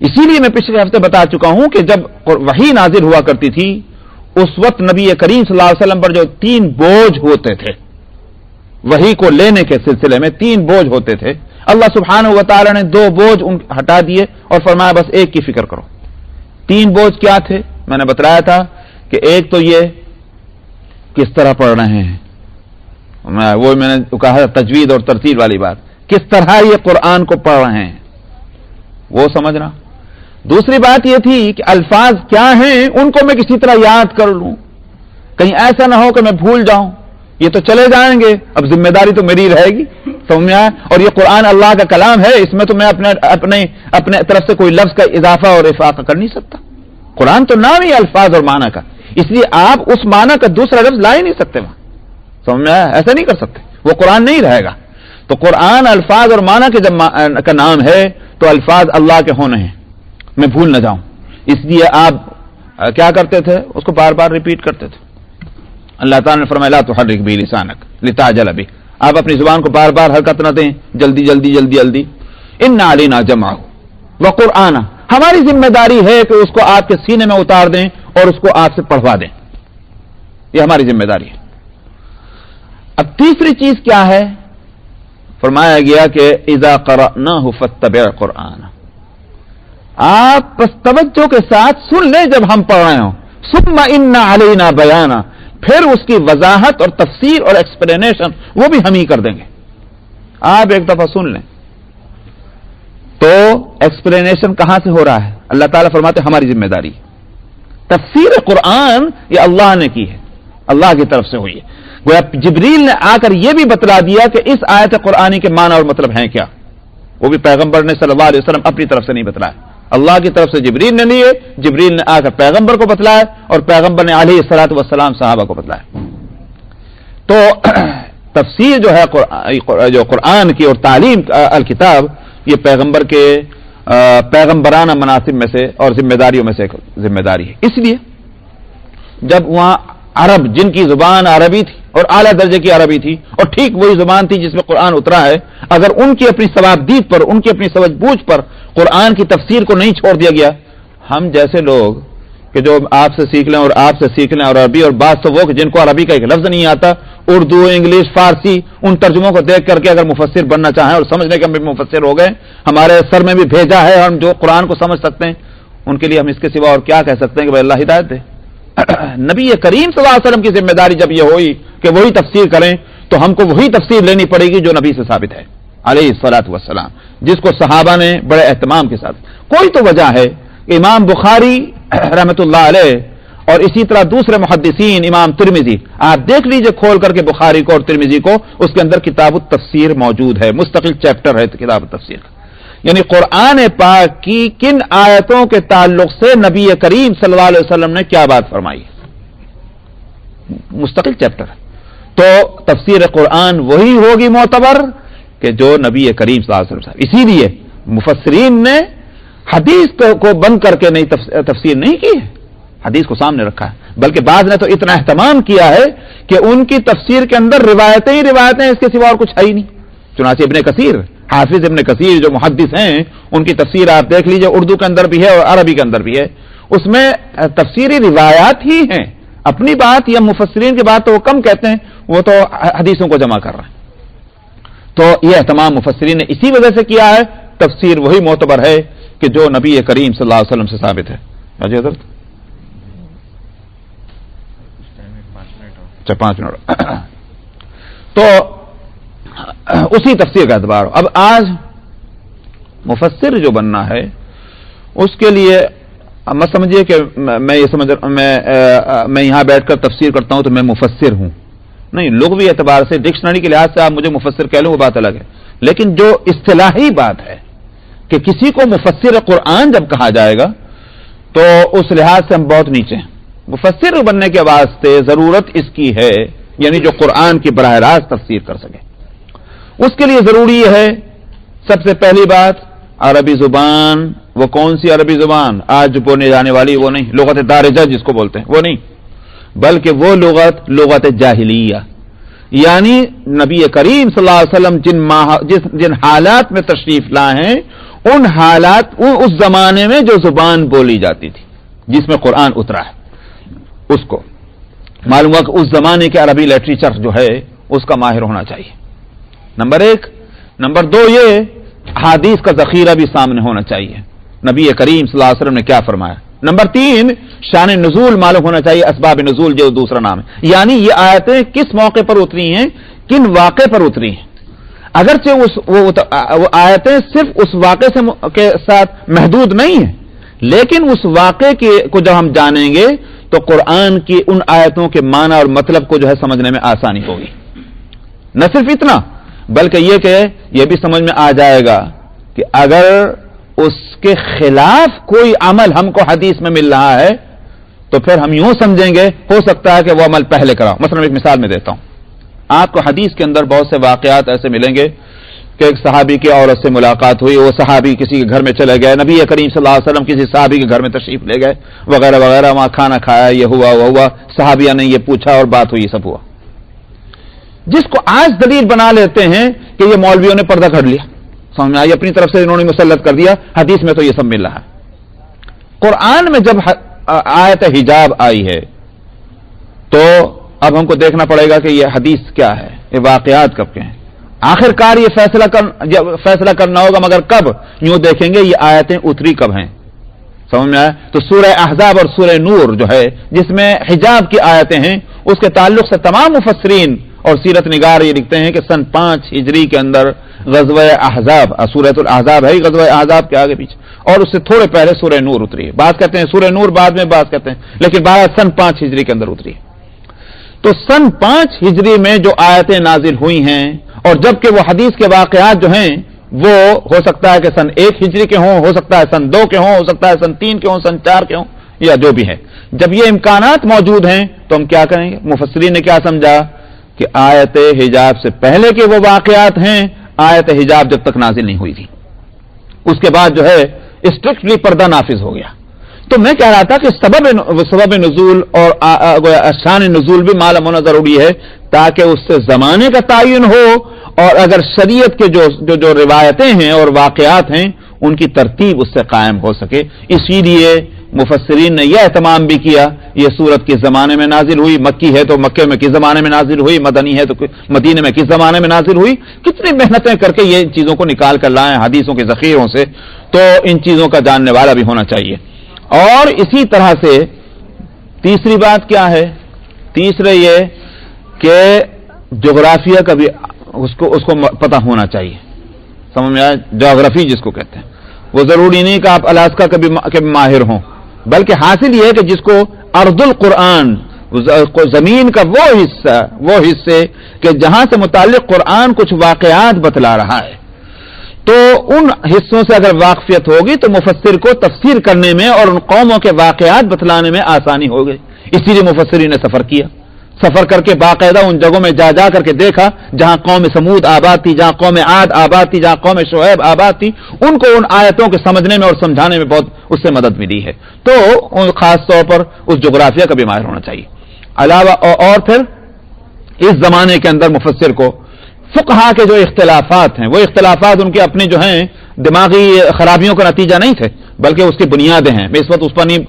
اسی لیے میں پچھلے ہفتے بتا چکا ہوں کہ جب وحی نازل ہوا کرتی تھی اس وقت نبی کریم صلی اللہ علیہ وسلم پر جو 3 بوجھ ہوتے تھے, وحی کو لینے کے سلسلے میں 3 بوجھ ہوتے تھے, اللہ سبحانہ و تعالی نے 2 بوجھ ہٹا دیے اور فرمایا بس ایک کی فکر کرو. 3 بوجھ کیا تھے میں نے بتلایا تھا کہ ایک تو یہ کس طرح پڑھ رہے ہیں, وہ میں نے کہا تجوید اور ترتیل والی بات, کس طرح یہ قرآن کو پڑھ رہے ہیں وہ سمجھنا. دوسری بات یہ تھی کہ الفاظ کیا ہیں ان کو میں کسی طرح یاد کر لوں, کہیں ایسا نہ ہو کہ میں بھول جاؤں. یہ تو چلے جائیں گے, اب ذمہ داری تو میری رہے گی, سمجھ میں آیا. اور یہ قرآن اللہ کا کلام ہے, اس میں تو میں اپنے طرف سے کوئی لفظ کا اضافہ اور افاقہ کر نہیں سکتا. قرآن تو نام ہی الفاظ اور معنی کا, اس لیے آپ اس معنی کا دوسرا لفظ لا ہی نہیں سکتے وہاں, سمجھ میں آیا. ایسا نہیں کر سکتے, وہ قرآن نہیں رہے گا. تو قرآن الفاظ اور معنی کے جب کا نام ہے تو الفاظ اللہ کے ہونے ہیں, میں بھول نہ جاؤں. اس لیے آپ کیا کرتے تھے, اس کو بار بار ریپیٹ کرتے تھے. اللہ تعالیٰ نے فرمایا لا تحرک بہ لسانک لتعجل بہ, آپ اپنی زبان کو بار بار حرکت نہ دیں, جلدی جلدی جلدی جلدی. ان علینا جمعہ وقرآنہ, ہماری ذمہ داری ہے کہ اس کو آپ کے سینے میں اتار دیں اور اس کو آپ سے پڑھوا دیں, یہ ہماری ذمہ داری ہے. اب تیسری چیز کیا ہے, فرمایا گیا کہ اذا قرأناہ فاتبع قرآنہ, آپ بس توجہ کے ساتھ سن لیں جب ہم پڑھ رہے ہوں. ثم ان علینا بیانہ, پھر اس کی وضاحت اور تفسیر اور ایکسپلینیشن وہ بھی ہم ہی کر دیں گے. آپ ایک دفعہ سن لیں تو ایکسپلینیشن کہاں سے ہو رہا ہے؟ اللہ تعالیٰ فرماتے ہماری ذمہ داری. تفسیر قرآن یہ اللہ نے کی ہے، اللہ کی طرف سے ہوئی ہے. گویا جبریل نے آ کر یہ بھی بتلا دیا کہ اس آیت قرآنی کے معنی اور مطلب ہیں کیا. وہ بھی پیغمبر نے صلی اللہ علیہ وسلم اپنی طرف سے نہیں بتلایا، اللہ کی طرف سے جبریل نے لیے، جبریل نے آ کر پیغمبر کو بتلایا اور پیغمبر نے علیہ الصلوۃ والسلام صحابہ کو بتلایا. تو تفسیر جو ہے جو قرآن کی اور تعلیم الکتاب، یہ پیغمبر کے پیغمبرانہ مناسب میں سے اور ذمہ داریوں میں سے ایک ذمہ داری ہے. اس لیے جب وہاں عرب جن کی زبان عربی تھی اور اعلیٰ درجے کی عربی تھی اور ٹھیک وہی زبان تھی جس میں قرآن اترا ہے، اگر ان کی اپنی ثوابدید پر، ان کی اپنی سمجھ بوجھ پر قرآن کی تفسیر کو نہیں چھوڑ دیا گیا، ہم جیسے لوگ کہ جو آپ سے سیکھ لیں اور آپ سے سیکھ لیں اور عربی، اور بعض تو وہ کہ جن کو عربی کا ایک لفظ نہیں آتا، اردو، انگلش، فارسی، ان ترجموں کو دیکھ کر کے اگر مفسر بننا چاہیں اور سمجھنے کے ہم بھی مفسر ہو گئے، ہمارے سر میں بھی بھیجا ہے، ہم جو قرآن کو سمجھ سکتے ہیں، ان کے لیے ہم اس کے سوا اور کیا کہہ سکتے ہیں کہ بھائی اللہ ہدایت دے. نبی کریم صلی اللہ علیہ وسلم کی ذمہ داری جب یہ ہوئی کہ وہی تفسیر کریں تو ہم کو وہی تفسیر لینی پڑے گی جو نبی سے ثابت ہے علیہ الصلوۃ والسلام، جس کو صحابہ نے بڑے اہتمام کے ساتھ. کوئی تو وجہ ہے کہ امام بخاری رحمۃ اللہ علیہ اور اسی طرح دوسرے محدثین، امام ترمذی، آپ دیکھ لیجئے کھول کر کے بخاری کو اور ترمذی کو، اس کے اندر کتاب التفسیر موجود ہے، مستقل چیپٹر ہے کتاب التفسیر کا. یعنی قرآن پاک کی کن آیتوں کے تعلق سے نبی کریم صلی اللہ علیہ وسلم نے کیا بات فرمائی، مستقل چیپٹر. تو تفسیر قرآن وہی ہوگی معتبر کہ جو نبی کریم صلی اللہ علیہ وسلم. اسی لیے مفسرین نے حدیث کو بند کر کے نہیں تفسیر نہیں کی ہے، حدیث کو سامنے رکھا ہے، بلکہ بعض نے تو اتنا اہتمام کیا ہے کہ ان کی تفسیر کے اندر روایتیں ہی روایتیں، اس کے سوا اور کچھ ہے ہی نہیں. چنانچہ ابن کثیر، حافظ ابن کثیر جو محدث ہیں، ان کی تفسیر آپ دیکھ لیجئے، اردو کے اندر بھی ہے اور عربی کے اندر بھی ہے، اس میں تفسیری روایات ہی ہیں. اپنی بات یا مفسرین کی بات تو وہ کم کہتے ہیں، وہ تو حدیثوں کو جمع کر رہے ہیں. تو یہ اہتمام مفسرین نے اسی وجہ سے کیا ہے. تفسیر وہی معتبر ہے کہ جو نبی کریم صلی اللہ علیہ وسلم سے ثابت ہے. جی حضرت، اچھا 5 منٹ. تو اسی تفسیر کا اعتبار. اب آج مفسر جو بننا ہے اس کے لیے مت سمجھیے کہ میں یہاں بیٹھ کر تفسیر کرتا ہوں تو میں مفسر ہوں. نہیں، لغوی اعتبار سے ڈکشنری کے لحاظ سے آپ مجھے مفسر کہہ لیں وہ بات الگ ہے، لیکن جو اصطلاحی بات ہے کہ کسی کو مفسر قرآن جب کہا جائے گا تو اس لحاظ سے ہم بہت نیچے ہیں. مفسر بننے کے واسطے ضرورت اس کی ہے، یعنی جو قرآن کی براہ راست تفسیر کر سکے. اس کے لیے ضروری ہے سب سے پہلی بات عربی زبان. وہ کون سی عربی زبان آج جو بولنے جانے والی، وہ نہیں لغت دارجہ جس کو بولتے ہیں، وہ نہیں، بلکہ وہ لغت جاہلیہ. یعنی نبی کریم صلی اللہ علیہ وسلم جن حالات میں تشریف لائے ہیں، ان حالات اس زمانے میں جو زبان بولی جاتی تھی جس میں قرآن اترا ہے، اس کو معلوم ہوا کہ اس زمانے کے عربی لٹریچر جو ہے اس کا ماہر ہونا چاہیے. نمبر 1. نمبر 2 یہ حدیث کا ذخیرہ بھی سامنے ہونا چاہیے، نبی کریم صلی اللہ علیہ وسلم نے کیا فرمایا. نمبر 3 شان نزول معلوم ہونا چاہیے، اسباب نزول جو دوسرا نام ہے، یعنی یہ آیتیں کس موقع پر اتری ہیں، کن واقع پر اتری ہیں. اگرچہ وہ آیتیں صرف اس واقع کے ساتھ محدود نہیں ہیں، لیکن اس واقع کو جب ہم جانیں گے تو قرآن کی ان آیتوں کے معنی اور مطلب کو جو ہے سمجھنے میں آسانی ہوگی. نہ صرف اتنا بلکہ یہ کہ یہ بھی سمجھ میں آ جائے گا کہ اگر اس کے خلاف کوئی عمل ہم کو حدیث میں مل رہا ہے تو پھر ہم یوں سمجھیں گے ہو سکتا ہے کہ وہ عمل پہلے کراؤ. مثلا ایک مثال میں دیتا ہوں، آپ کو حدیث کے اندر بہت سے واقعات ایسے ملیں گے کہ ایک صحابی کی عورت سے ملاقات ہوئی، وہ صحابی کسی کے گھر میں چلے گئے، نبی کریم صلی اللہ علیہ وسلم کسی صحابی کے گھر میں تشریف لے گئے وغیرہ وغیرہ، وہاں کھانا کھایا، یہ ہوا وہ ہوا، صحابیہ نے یہ پوچھا اور بات ہوئی، سب ہوا. جس کو آج دلیل بنا لیتے ہیں کہ یہ مولویوں نے پردہ کر لیا، سمجھ میں آئی، اپنی طرف سے انہوں نے مسلط کر دیا، حدیث میں تو یہ سب مل رہا ہے. قرآن میں جب آیت حجاب آئی ہے تو اب ہم کو دیکھنا پڑے گا کہ یہ حدیث کیا ہے، یہ واقعات کب کے ہیں. آخر کار یہ فیصلہ کرنا ہوگا، مگر کب؟ یوں دیکھیں گے یہ آیتیں اتری کب ہیں. سمجھ میں آیا؟ تو سورہ احزاب اور سورہ نور جو ہے جس میں حجاب کی آیتیں ہیں، اس کے تعلق سے تمام مفسرین اور سیرت نگار یہ لکھتے ہیں کہ سن 5 ہجری کے اندر غزوہ احزاب، سورۃ الاحزاب ہے غزوہ احزاب کے آگے پیچھے، اور اس سے تھوڑے پہلے سورہ نور اتری ہے. بعض کہتے ہیں سورہ نور بعد میں، بعض کہتے ہیں لیکن بعد سن 5 ہجری کے اندر اتری ہے. تو سن 5 ہجری میں جو آیتیں نازل ہوئی ہیں، اور جبکہ وہ حدیث کے واقعات جو ہیں وہ ہو سکتا ہے کہ سن 1 ہجری کے ہوں، ہو سکتا ہے سن 2 کے ہوں، ہو سکتا ہے سن 3 کے ہوں، سن 4 کے ہوں، یا جو بھی ہے. جب یہ امکانات موجود ہیں تو ہم کیا کریں گے؟ مفسرین نے کیا سمجھا کہ آیت حجاب سے پہلے کے وہ واقعات ہیں، آیت حجاب جب تک نازل نہیں ہوئی تھی، اس کے بعد جو ہے اسٹرکٹلی پردہ نافذ ہو گیا. تو میں کہہ رہا تھا کہ سبب نزول اور شان نزول بھی معلوم ہونا ضروری ہے تاکہ اس سے زمانے کا تعین ہو، اور اگر شریعت کے جو روایتیں ہیں اور واقعات ہیں ان کی ترتیب اس سے قائم ہو سکے. اسی لیے مفسرین نے یہ اہتمام بھی کیا، یہ سورت کس زمانے میں نازل ہوئی، مکی ہے تو مکے میں کس زمانے میں نازل ہوئی، مدنی ہے تو مدینے میں کس زمانے میں نازل ہوئی. کتنی محنتیں کر کے یہ چیزوں کو نکال کر لائیں حدیثوں کے ذخیروں سے. تو ان چیزوں کا جاننے والا بھی ہونا چاہیے. اور اسی طرح سے تیسری بات کیا ہے؟ تیسرے یہ کہ جغرافیہ کا بھی اس کو پتہ ہونا چاہیے. سمجھ میں آیا؟ جغرافی جس کو کہتے ہیں، وہ ضروری نہیں کہ آپ الاسکا کے ماہر ہوں، بلکہ حاصل یہ ہے کہ جس کو ارض القرآن، زمین کا وہ حصے کہ جہاں سے متعلق قرآن کچھ واقعات بتلا رہا ہے، تو ان حصوں سے اگر واقفیت ہوگی تو مفسر کو تفسیر کرنے میں اور ان قوموں کے واقعات بتلانے میں آسانی ہوگی. اسی لیے مفسرین نے سفر کیا، سفر کر کے باقاعدہ ان جگہوں میں جا کر کے دیکھا جہاں قوم سمود آباد تھی، جہاں قوم عاد آباد تھی، جہاں قوم شعیب آباد تھی. ان کو ان آیتوں کے سمجھنے میں اور سمجھانے میں بہت اس سے مدد ملی ہے. تو خاص طور پر اس جغرافیہ کا بھی ماہر ہونا چاہیے. علاوہ اور پھر اس زمانے کے اندر مفسر کو فقہا کے جو اختلافات ہیں، وہ اختلافات ان کے اپنے جو ہیں دماغی خرابیوں کا نتیجہ نہیں تھے، بلکہ اس کی بنیادیں ہیں. میں اس وقت اس پر نہیں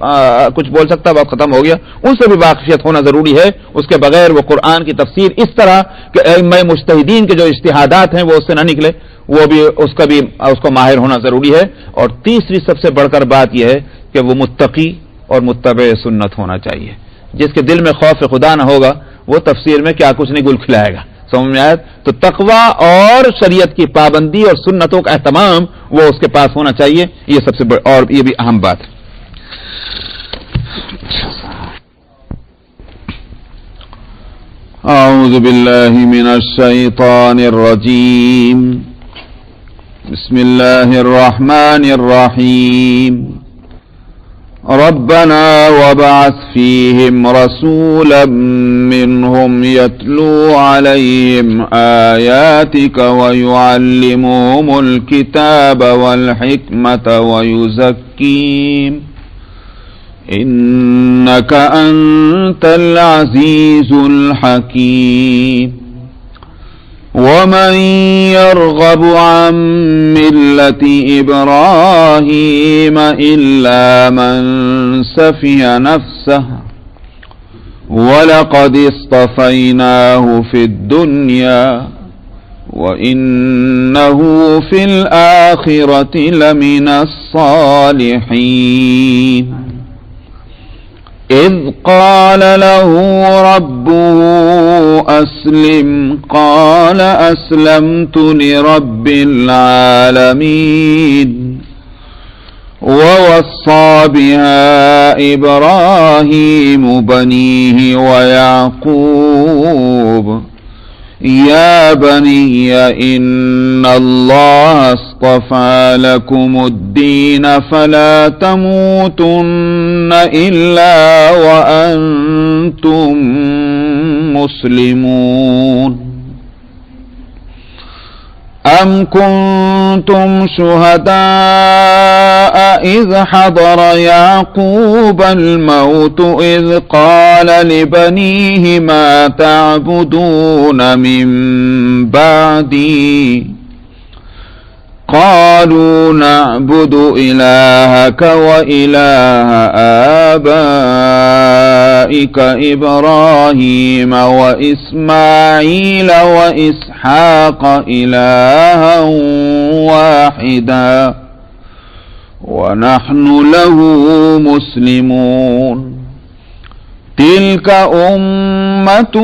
کچھ بول سکتا، وقت ختم ہو گیا. ان سے بھی واقفیت ہونا ضروری ہے. اس کے بغیر وہ قرآن کی تفسیر اس طرح کہ ائمہ مجتہدین کے جو اجتہادات ہیں وہ اس سے نہ نکلے، وہ بھی اس کو ماہر ہونا ضروری ہے. اور تیسری سب سے بڑھ کر بات یہ ہے کہ وہ متقی اور متبع سنت ہونا چاہیے. جس کے دل میں خوف خدا نہ ہوگا وہ تفسیر میں کیا کچھ نہیں گل کھلائے گا. سمجھ میں آیا؟ تو تقوی اور شریعت کی پابندی اور سنتوں کا اہتمام وہ اس کے پاس ہونا چاہیے. یہ سب سے اور یہ بھی اہم بات ہے. اعوذ باللہ من الشیطان الرجیم. بسم اللہ الرحمن الرحیم. ربنا وابعث فيهم رسولا منهم يتلو عليهم آياتك ويعلمهم الكتاب والحكمة ويزكيهم إنك أنت العزيز الحكيم. ومن يرغب عن ملة إبراهيم إلا من سفه نفسه ولقد اصطفيناه في الدنيا وإنه في الآخرة لمن الصالحين. إذ قال له ربه أسلم قال أسلمت لرب العالمين. ووصى بها إبراهيم بنيه ويعقوب يا بني إن الله اصطفى لكم الدين فلا تموتن إلا وأنتم مسلمون. أم كنتم شهداء إذ حضر يعقوب الموت إذ قال لبنيه ما تعبدون من بعدي قالوا نعبد إلهك وإله آبائك إبراهيم وإسماعيل وإسحاق إلها واحدا ونحن له مسلمون. تلك أمة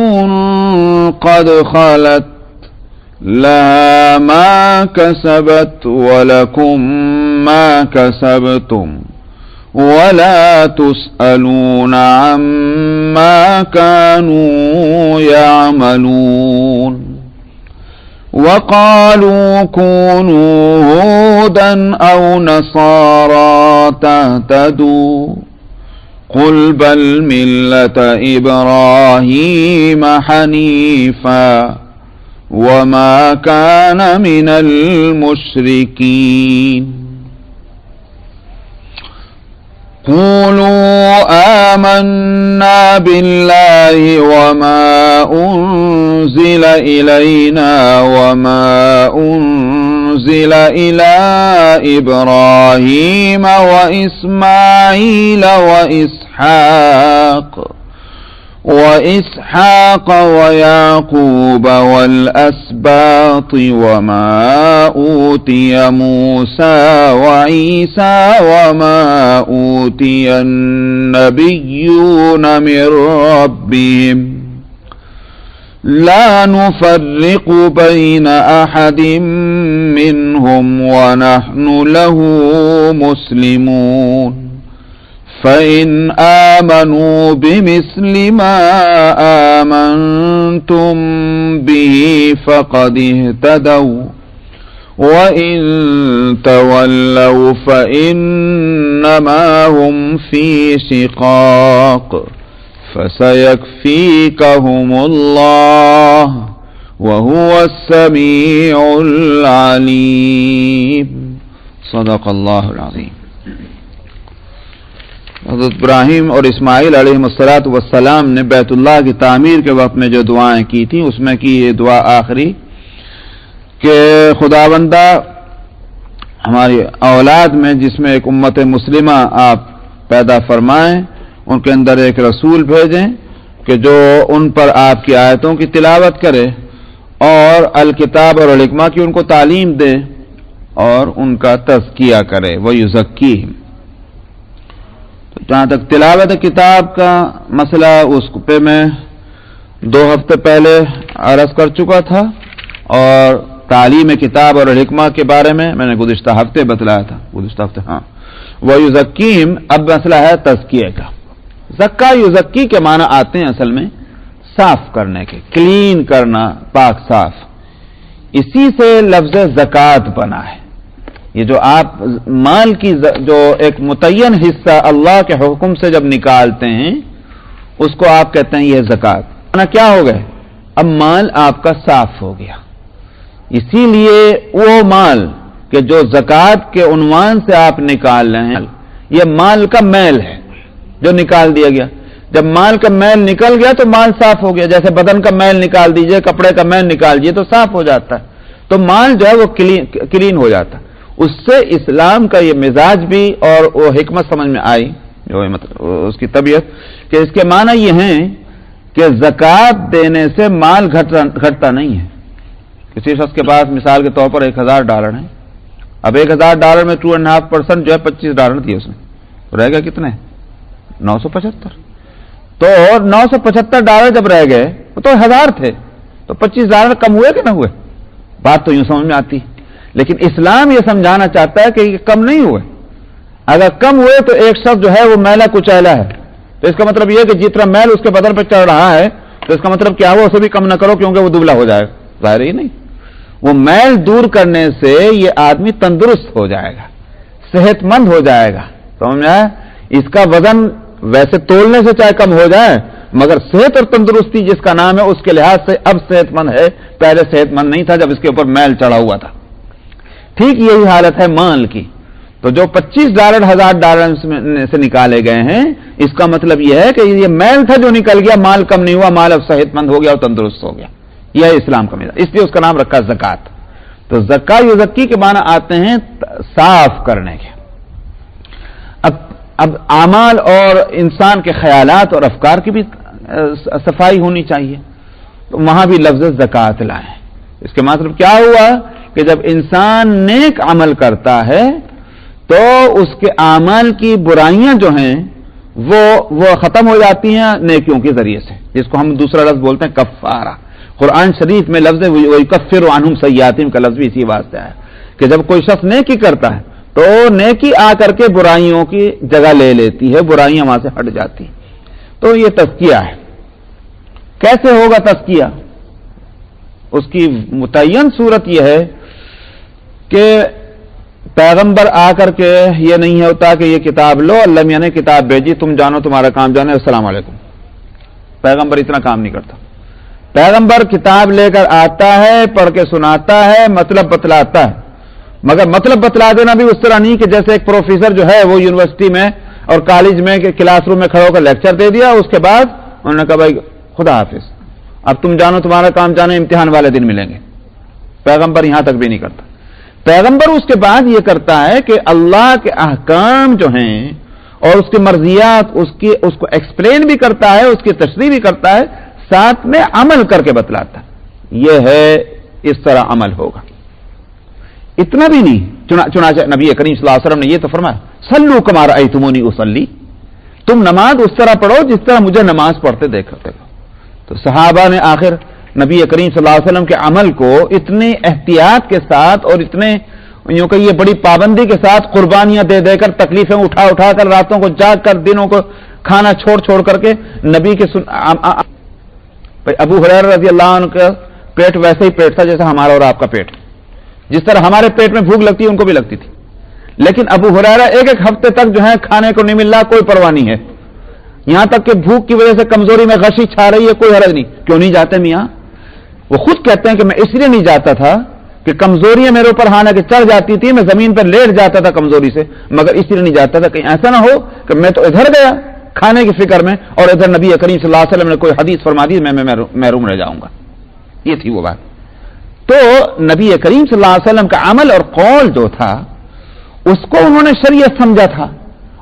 قد خلت لها ما كسبت ولكم ما كسبتم ولا تسألون عما كانوا يعملون وقالوا كونوا هودا أو نصارى تهتدوا قل بل ملة إبراهيم حنيفا وما كان من المشركين قولوا آمنا بالله وما أنزل إلينا وما أنزل إلى إبراهيم وإسماعيل وإسحاق ويعقوب والأسباط وما أوتي موسى وعيسى وما أوتي النبيون من ربهم لا نفرق بين أحد منهم ونحن له مسلمون فإن آمنوا بمثل ما آمنتم به فقد اهتدوا وإن تولوا فإنما هم في شقاق فسيكفيكهم الله وهو السميع العليم صدق الله العظيم. حضرت ابراہیم اور اسماعیل علیہ السلام نے بیت اللہ کی تعمیر کے وقت میں جو دعائیں کی تھیں اس میں کی یہ دعا آخری کہ خداوندہ ہماری اولاد میں جس میں ایک امت مسلمہ آپ پیدا فرمائیں، ان کے اندر ایک رسول بھیجیں کہ جو ان پر آپ کی آیتوں کی تلاوت کرے اور الکتاب اور الحکمہ کی ان کو تعلیم دے اور ان کا تزکیہ کرے وَيُزَكِّيهِمْ۔ جہاں تک تلاوت کتاب کا مسئلہ اس پہ میں 2 ہفتے پہلے عرض کر چکا تھا، اور تعلیم کتاب اور حکمہ کے بارے میں نے گزشتہ ہفتے بتلایا تھا، ہاں۔ وَيُزَكِّيهِمْ اب مسئلہ ہے تزکیے کا۔ زکا یزکی کے معنی آتے ہیں اصل میں صاف کرنے کے، کلین کرنا، پاک صاف، اسی سے لفظ زکوٰۃ بنا ہے۔ یہ جو آپ مال کی جو ایک متعین حصہ اللہ کے حکم سے جب نکالتے ہیں اس کو آپ کہتے ہیں یہ زکوٰۃ۔ کیا ہو گئے؟ اب مال آپ کا صاف ہو گیا، اسی لیے وہ مال کہ جو زکوٰۃ کے عنوان سے آپ نکال رہے ہیں یہ مال کا میل ہے جو نکال دیا گیا۔ جب مال کا میل نکل گیا تو مال صاف ہو گیا، جیسے بدن کا میل نکال دیجئے، کپڑے کا میل نکال دیجئے تو صاف ہو جاتا ہے، تو مال جو ہے وہ کلین ہو جاتا ہے۔ اس سے اسلام کا یہ مزاج بھی اور وہ حکمت سمجھ میں آئی، جو مطلب اس کی طبیعت، کہ اس کے معنی یہ ہیں کہ زکوٰۃ دینے سے مال گھٹتا نہیں ہے۔ کسی شخص کے پاس مثال کے طور پر $1000 ہیں، اب $1000 میں 2.5% جو ہے $25 دیے اس نے، تو رہ گیا کتنے؟ 975۔ تو $975 جب رہ گئے وہ تو 1000 تھے، تو $25 کم ہوئے کہ نہ ہوئے؟ بات تو یوں سمجھ میں آتی، لیکن اسلام یہ سمجھانا چاہتا ہے کہ یہ کم نہیں ہوئے۔ اگر کم ہوئے تو ایک شخص جو ہے وہ میلا کچیلا ہے، تو اس کا مطلب یہ ہے کہ جتنا میل اس کے بدن پہ چڑھ رہا ہے تو اس کا مطلب کیا ہوا اسے بھی کم نہ کرو کیونکہ وہ دبلا ہو جائے گا، ظاہر ہی نہیں۔ وہ میل دور کرنے سے یہ آدمی تندرست ہو جائے گا، صحت مند ہو جائے گا، سمجھ میں آیا؟ اس کا وزن ویسے تولنے سے چاہے کم ہو جائے مگر صحت اور تندرستی جس کا نام ہے اس کے لحاظ سے اب صحت مند ہے، پہلے صحت مند نہیں تھا جب اس کے اوپر میل چڑھا ہوا تھا۔ ٹھیک یہی حالت ہے مال کی۔ تو جو $25 $1000 سے نکالے گئے ہیں اس کا مطلب یہ ہے کہ یہ میل تھا جو نکل گیا، مال کم نہیں ہوا، مال اب صحت مند ہو گیا اور تندرست ہو گیا۔ یہ ہے اسلام کا مزاج، اس لیے اس کا نام رکھا زکوٰۃ۔ تو زکا یزکی کے معنی آتے ہیں صاف کرنے کے۔ اب اعمال اور انسان کے خیالات اور افکار کی بھی صفائی ہونی چاہیے، تو وہاں بھی لفظ زکوٰۃ لائیں۔ اس کے مطلب کیا ہوا کہ جب انسان نیک عمل کرتا ہے تو اس کے اعمال کی برائیاں جو ہیں وہ ختم ہو جاتی ہیں نیکیوں کے ذریعے سے، جس کو ہم دوسرا لفظ بولتے ہیں کفارہ۔ قرآن شریف میں لفظ وَيُكَفِّرُ عَنْهُمْ سَيِّئَاتِهِمْ کا لفظ بھی اسی واسطے ہے کہ جب کوئی شخص نیکی کرتا ہے تو نیکی آ کر کے برائیوں کی جگہ لے لیتی ہے، برائیاں وہاں سے ہٹ جاتی ہیں۔ تو یہ تزکیہ ہے۔ کیسے ہوگا تزکیہ؟ اس کی متعین صورت یہ ہے کہ پیغمبر آ کر کے یہ نہیں ہوتا کہ یہ کتاب لو، اللہ میاں نے کتاب بھیجی، تم جانو تمہارا کام جانے، السلام علیکم۔ پیغمبر اتنا کام نہیں کرتا۔ پیغمبر کتاب لے کر آتا ہے، پڑھ کے سناتا ہے، مطلب بتلاتا ہے، مگر مطلب بتلا دینا بھی اس طرح نہیں کہ جیسے ایک پروفیسر جو ہے وہ یونیورسٹی میں اور کالج میں کہ کلاس روم میں کھڑا ہو کر لیکچر دے دیا، اس کے بعد انہوں نے کہا بھائی خدا حافظ، اب تم جانو تمہارا کام جانے، امتحان والے دن ملیں گے۔ پیغمبر یہاں تک بھی نہیں کرتا۔ پیغمبر اس کے بعد یہ کرتا ہے کہ اللہ کے احکام جو ہیں اور اس کی مرضیات اس کو ایکسپلین بھی کرتا ہے، اس کی تشریح بھی کرتا ہے، ساتھ میں عمل کر کے بتلاتا ہے۔ یہ ہے اس طرح عمل ہوگا۔ اتنا بھی نہیں، چنانچہ نبی کریم صلی اللہ علیہ وسلم نے یہ تو فرمایا صلو کما رأیتمونی اصلی، تم نماز اس طرح پڑھو جس طرح مجھے نماز پڑھتے دیکھتے ہو۔ تو صحابہ نے آخر نبی کریم صلی اللہ علیہ وسلم کے عمل کو اتنے احتیاط کے ساتھ اور اتنے یوں کہ یہ بڑی پابندی کے ساتھ قربانیاں دے دے کر، تکلیفیں اٹھا کر، راتوں کو جاگ کر، دنوں کو کھانا چھوڑ کر کے نبی کے ابو ہریرہ رضی اللہ عنہ کا پیٹ ویسے ہی پیٹ تھا جیسا ہمارا اور آپ کا پیٹ، جس طرح ہمارے پیٹ میں بھوک لگتی ہے ان کو بھی لگتی تھی، لیکن ابو ہریرہ ایک ہفتے تک جو ہے کھانے کو نہیں مل رہا، کوئی پرواہ نہیں ہے، یہاں تک کہ بھوک کی وجہ سے کمزوری میں غشی چھا رہی ہے، کوئی حرج نہیں۔ کیوں نہیں جاتے میاں؟ وہ خود کہتے ہیں کہ میں اس لیے نہیں جاتا تھا کہ کمزوریاں میرے اوپر ہاں کہ چڑھ جاتی تھی، میں زمین پر لیٹ جاتا تھا کمزوری سے، مگر اس لیے نہیں جاتا تھا کہیں ایسا نہ ہو کہ میں تو ادھر گیا کھانے کی فکر میں اور ادھر نبی کریم صلی اللہ علیہ وسلم نے کوئی حدیث فرما دی، میں محروم رہ جاؤں گا۔ یہ تھی وہ بات۔ تو نبی کریم صلی اللہ علیہ وسلم کا عمل اور قول جو تھا اس کو انہوں نے شریعت سمجھا تھا،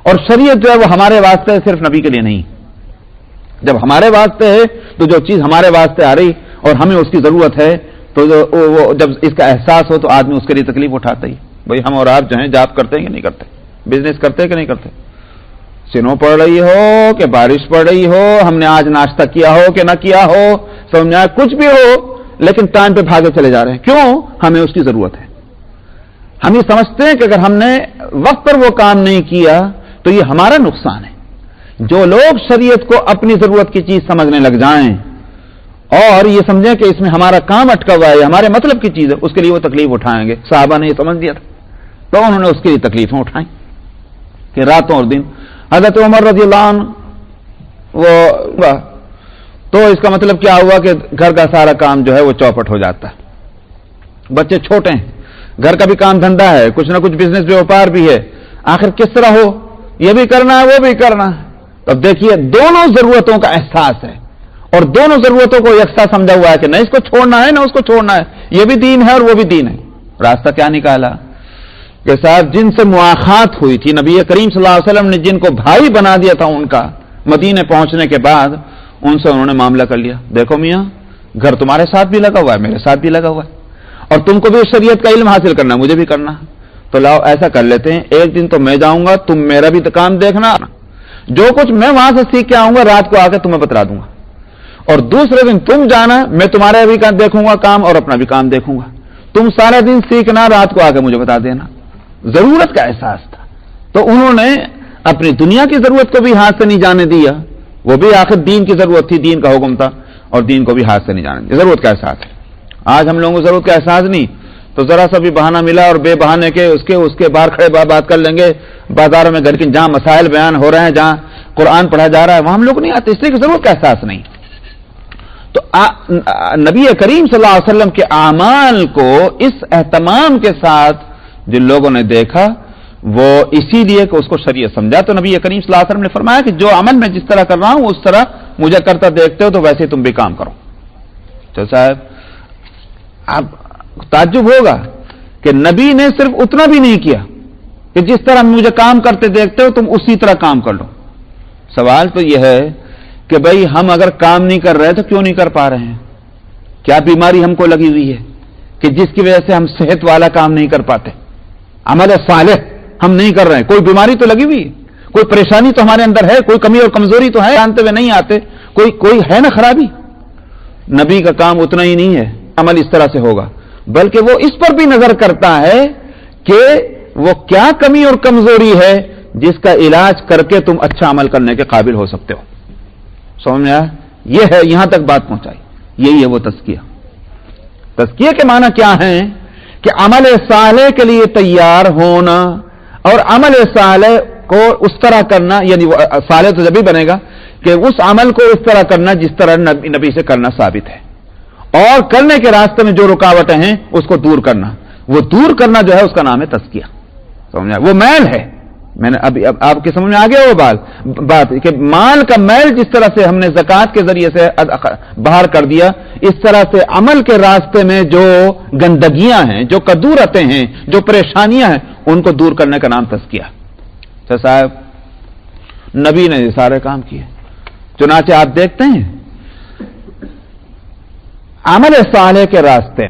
اور شریعت جو ہے وہ ہمارے واسطے صرف نبی کے لیے نہیں، جب ہمارے واسطے ہے تو جو چیز ہمارے واسطے آ رہی اور ہمیں اس کی ضرورت ہے تو وہ جب اس کا احساس ہو تو آدمی اس کے لیے تکلیف اٹھاتا ہی۔ بھائی ہم اور آپ جو ہیں جاب کرتے ہیں کہ نہیں کرتے، بزنس کرتے ہیں کہ نہیں کرتے، سنو پڑ رہی ہو کہ بارش پڑ رہی ہو، ہم نے آج ناشتہ کیا ہو کہ نہ کیا ہو، سمجھا کچھ بھی ہو، لیکن ٹائم پہ بھاگے چلے جا رہے ہیں، کیوں؟ ہمیں اس کی ضرورت ہے۔ ہم یہ سمجھتے ہیں کہ اگر ہم نے وقت پر وہ کام نہیں کیا تو یہ ہمارا نقصان ہے۔ جو لوگ شریعت کو اپنی ضرورت کی چیز سمجھنے لگ جائیں اور یہ سمجھیں کہ اس میں ہمارا کام اٹکا ہوا ہے، ہمارے مطلب کی چیز ہے، اس کے لیے وہ تکلیف اٹھائیں گے۔ صحابہ نے یہ سمجھ لیا تھا تو انہوں نے اس کے لیے تکلیفیں اٹھائیں کہ راتوں اور دن۔ حضرت عمر رضی اللہ عنہ تو اس کا مطلب کیا ہوا کہ گھر کا سارا کام جو ہے وہ چوپٹ ہو جاتا ہے، بچے چھوٹے ہیں، گھر کا بھی کام دھندا ہے، کچھ نہ کچھ بزنس ویوپار بھی ہے، آخر کس طرح ہو، یہ بھی کرنا ہے وہ بھی کرنا ہے۔ تو اب دیکھیے دونوں ضرورتوں کا احساس ہے اور دونوں ضرورتوں کو یکساں سمجھا ہوا ہے کہ نہ اس کو چھوڑنا ہے نہ اس کو چھوڑنا ہے، یہ بھی دین ہے اور وہ بھی دین ہے۔ راستہ کیا نکالا کہ صاحب جن سے مواخات ہوئی تھی، نبی کریم صلی اللہ علیہ وسلم نے جن کو بھائی بنا دیا تھا ان کا مدینے پہنچنے کے بعد، ان سے انہوں نے معاملہ کر لیا، دیکھو میاں گھر تمہارے ساتھ بھی لگا ہوا ہے، میرے ساتھ بھی لگا ہوا ہے، اور تم کو بھی شریعت کا علم حاصل کرنا ہے، مجھے بھی کرنا ہے، تو لاؤ ایسا کر لیتے ہیں، ایک دن تو میں جاؤں گا، تم میرا بھی کام دیکھنا، جو کچھ میں وہاں سے سیکھ کے آؤں گا رات کو آ کے تمہیں بتلا دوں گا، اور دوسرے دن تم جانا، میں تمہارا بھی دیکھوں گا کام اور اپنا بھی کام دیکھوں گا، تم سارا دن سیکھنا، رات کو آ کے مجھے بتا دینا۔ ضرورت کا احساس تھا تو انہوں نے اپنی دنیا کی ضرورت کو بھی ہاتھ سے نہیں جانے دیا، وہ بھی آخر دین کی ضرورت تھی، دین کا حکم تھا، اور دین کو بھی ہاتھ سے نہیں جانے دیا۔ ضرورت کا احساس ہے۔ آج ہم لوگوں کو ضرورت کا احساس نہیں، تو ذرا سا بھی بہانہ ملا اور بے بہانے کے اس کے باہر کھڑے بات کر لیں گے، بازاروں میں گھر کی جہاں مسائل بیان ہو رہے ہیں، جہاں قرآن پڑھا جا رہا ہے وہاں ہم لوگ نہیں آتے، اس لیے کہ ضرورت کا احساس نہیں۔ تو نبی کریم صلی اللہ علیہ وسلم کے اعمال کو اس اہتمام کے ساتھ جن لوگوں نے دیکھا وہ اسی لیے کہ اس کو شریعت سمجھا، تو نبی کریم صلی اللہ علیہ وسلم نے فرمایا کہ جو عمل میں جس طرح کر رہا ہوں اس طرح مجھے کرتا دیکھتے ہو تو ویسے تم بھی کام کرو۔ تو صاحب اب تعجب ہوگا کہ نبی نے صرف اتنا بھی نہیں کیا کہ جس طرح مجھے کام کرتے دیکھتے ہو تم اسی طرح کام کر لو۔ سوال تو یہ ہے کہ بھئی ہم اگر کام نہیں کر رہے تو کیوں نہیں کر پا رہے ہیں؟ کیا بیماری ہم کو لگی ہوئی ہے کہ جس کی وجہ سے ہم صحت والا کام نہیں کر پاتے، عمل صالح ہم نہیں کر رہے ہیں؟ کوئی بیماری تو لگی ہوئی ہے، کوئی پریشانی تو ہمارے اندر ہے, کوئی کمی اور کمزوری تو ہے, جانتے ہوئے نہیں آتے, کوئی ہے نا خرابی. نبی کا کام اتنا ہی نہیں ہے عمل اس طرح سے ہوگا, بلکہ وہ اس پر بھی نظر کرتا ہے کہ وہ کیا کمی اور کمزوری ہے جس کا علاج کر کے تم اچھا عمل کرنے کے قابل ہو سکتے ہو. سمجھ میں آیا؟ یہ ہے, یہاں تک بات پہنچائی. یہی ہے وہ تزکیہ. تزکیہ کے معنی کیا ہے کہ عمل صالح کے لیے تیار ہونا اور عمل صالح کو اس طرح کرنا, یعنی وہ صالح تو جب ہی بنے گا کہ اس عمل کو اس طرح کرنا جس طرح نبی سے کرنا ثابت ہے, اور کرنے کے راستے میں جو رکاوٹیں ہیں اس کو دور کرنا. وہ دور کرنا جو ہے اس کا نام ہے تزکیہ. سمجھا؟ وہ میل ہے. میں نے اب آپ کے سمجھ میں آ گیا وہ بات کہ مال کا میل جس طرح سے ہم نے زکوٰۃ کے ذریعے سے باہر کر دیا, اس طرح سے عمل کے راستے میں جو گندگیاں ہیں, جو کدورتیں ہیں, جو پریشانیاں ہیں, ان کو دور کرنے کا نام تزکیہ. اچھا صاحب, نبی نے یہ سارے کام کیے. چنانچہ آپ دیکھتے ہیں عمل صالح کے راستے